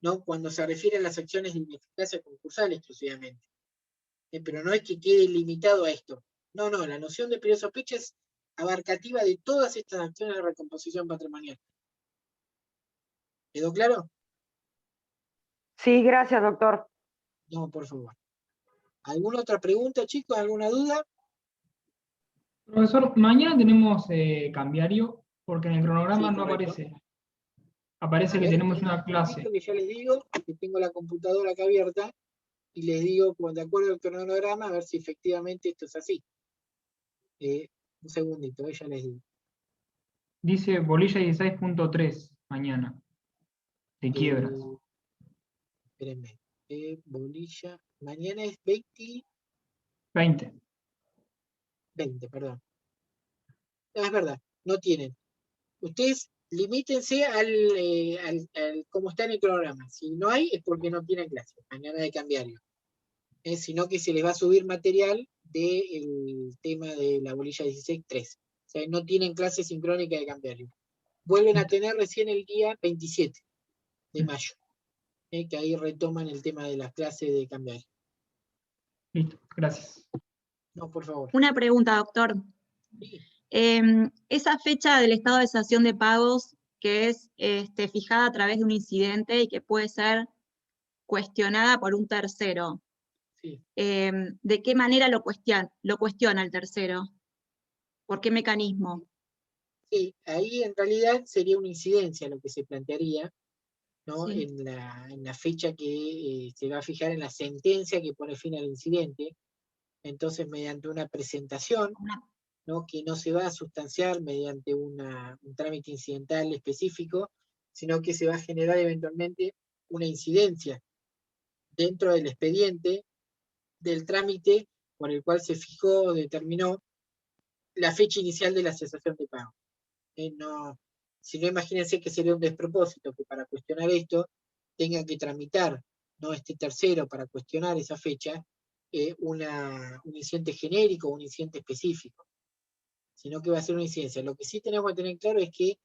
¿no?, cuando se refiere a las acciones de ineficacia concursal exclusivamente. Pero no es que quede limitado a esto. No, la noción de periodo de sospecha es abarcativa de todas estas acciones de recomposición patrimonial. ¿Quedó claro? Sí, gracias, doctor. No, por favor. ¿Alguna otra pregunta, chicos? ¿Alguna duda? Profesor, mañana tenemos cambiario, porque en el cronograma Sí, no correcto. aparece. Aparece A que ver, tenemos una un clase. momentito que ya les digo, que tengo la computadora acá abierta, y les digo, pues, de acuerdo al cronograma, a ver si efectivamente esto es así. Un segundito, ya les digo. Dice bolilla 16.3 mañana, de quiebras. Espérenme. Bolilla. Mañana es 20, 20. perdón. No, es verdad, no tienen. Ustedes limítense al cómo está en el cronograma. Si no hay, es porque no tienen clase. Mañana de cambiario. Sino que se les va a subir material del tema de la bolilla 16.3. O sea, no tienen clase sincrónica de cambiario. Vuelven a tener recién el día 27 de mayo, que ahí retoman el tema de las clases de cambiario. Listo, gracias. No, por favor. Una pregunta, doctor. Sí. Esa fecha del estado de cesación de pagos que es fijada a través de un incidente y que puede ser cuestionada por un tercero, Sí. ¿de qué manera lo cuestiona el tercero? ¿Por qué mecanismo? Sí, ahí en realidad sería una incidencia lo que se plantearía, ¿no? Sí. En la fecha que se va a fijar en la sentencia que pone fin al incidente. Entonces, mediante una presentación, ¿no?, que no se va a sustanciar mediante un trámite incidental específico, sino que se va a generar eventualmente una incidencia dentro del expediente del trámite por el cual se fijó o determinó la fecha inicial de la cesación de pago. Si no, imagínense que sería un despropósito que para cuestionar esto tenga que tramitar, ¿no?, este tercero para cuestionar esa fecha, un incidente genérico o un incidente específico, sino que va a ser una incidencia. Lo que sí tenemos que tener claro es que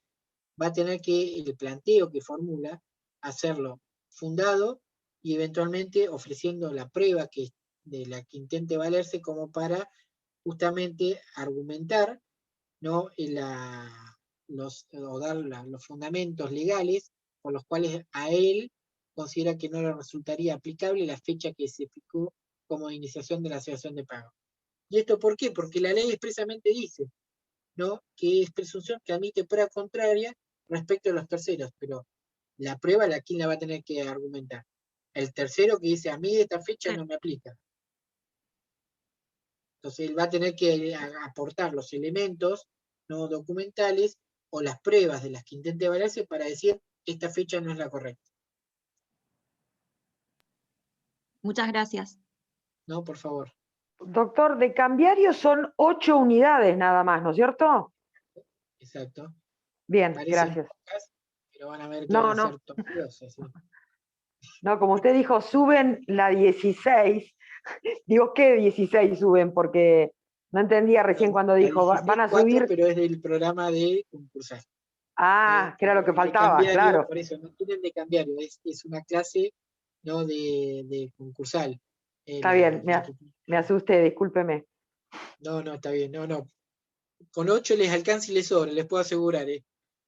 va a tener que el planteo que formula hacerlo fundado y eventualmente ofreciendo la prueba de la que intente valerse como para justamente argumentar, ¿no?, los fundamentos legales por los cuales a él considera que no le resultaría aplicable la fecha que se fijó como iniciación de la cesación de pago. ¿Y esto por qué? Porque la ley expresamente dice, ¿no?, que es presunción que admite prueba contraria respecto a los terceros, pero la prueba, ¿quién la va a tener que argumentar? El tercero que dice, a mí esta fecha no me aplica. Entonces él va a tener que aportar los elementos no documentales o las pruebas de las que intente valerse para decir, esta fecha no es la correcta. Muchas gracias. No, por favor. Doctor, de cambiario son 8 unidades nada más, ¿no es cierto? Exacto. Bien, Parecen gracias. pocas, pero van a ver que No, van a no. ser tortuosas. ¿Sí? No, como usted dijo, suben la 16. Digo, ¿qué 16 suben? Porque no entendía recién cuando La dijo, van a 16.4, subir. pero es del programa de concursar. Que era lo que El de faltaba, cambiario, claro. por eso, no tienen de cambiario, es una clase, ¿no?, de concursal. Está bien, me asusté, discúlpeme. No, está bien, no. Con 8 les alcanza y les sobra, les puedo asegurar.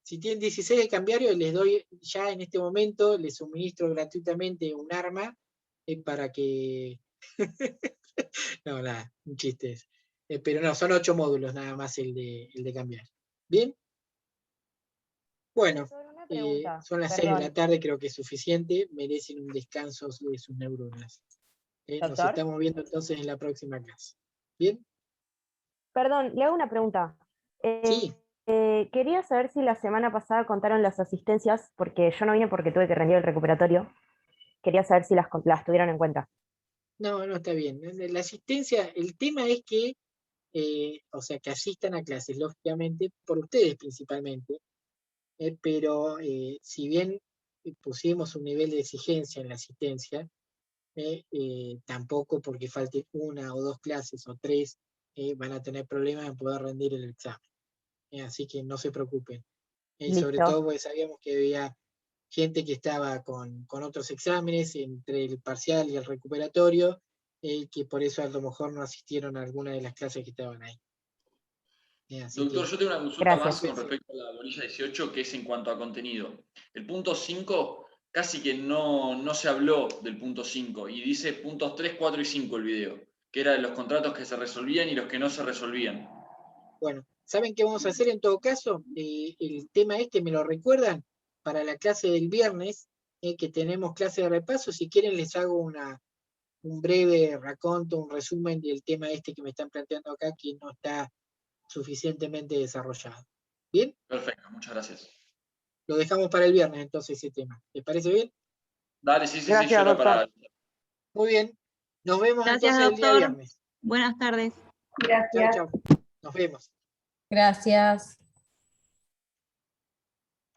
Si tienen 16 de cambiario, les doy ya en este momento, les suministro gratuitamente un arma para que... No, nada, un chiste es. Pero no, son 8 módulos nada más el de cambiario. ¿Bien? Bueno, Profesor, una pregunta, son las 6 de la perdón. tarde, creo que es suficiente, merecen un descanso de sus neuronas. Nos Doctor. estamos viendo entonces en la próxima clase. ¿Bien? Perdón, le hago una pregunta. Sí. Quería saber si la semana pasada contaron las asistencias, porque yo no vine porque tuve que rendir el recuperatorio. Quería saber si las tuvieron en cuenta. No, está bien. La asistencia, el tema es que, o sea, que asistan a clases, lógicamente, por ustedes principalmente, pero si bien pusimos un nivel de exigencia en la asistencia, tampoco porque falten 1 o 2 clases o 3, van a tener problemas en poder rendir el examen. Así que no se preocupen. Sobre Listo. todo porque sabíamos que había gente que estaba con otros exámenes entre el parcial y el recuperatorio, que por eso a lo mejor no asistieron a alguna de las clases que estaban ahí. Así Doctor, que, yo tengo una consulta Gracias. más con respecto a la bolilla 18, que es en cuanto a contenido. El punto 5, casi que no se habló del punto 5, y dice puntos 3, 4 y 5 el video, que era de los contratos que se resolvían y los que no se resolvían. bueno, ¿saben qué vamos a hacer en todo caso? El tema este me lo recuerdan para la clase del viernes, que tenemos clase de repaso. Si quieren les hago un breve raconto, un resumen del tema este que me están planteando acá, que no está suficientemente desarrollado. ¿Bien? Perfecto, muchas gracias. Lo dejamos para el viernes entonces ese tema. ¿Les parece bien? Dale, sí, yo Gracias, era doctor. para... Muy bien. Nos vemos Gracias, entonces el día doctor. viernes. Buenas tardes. Chau, Gracias. chau. Nos vemos. Gracias.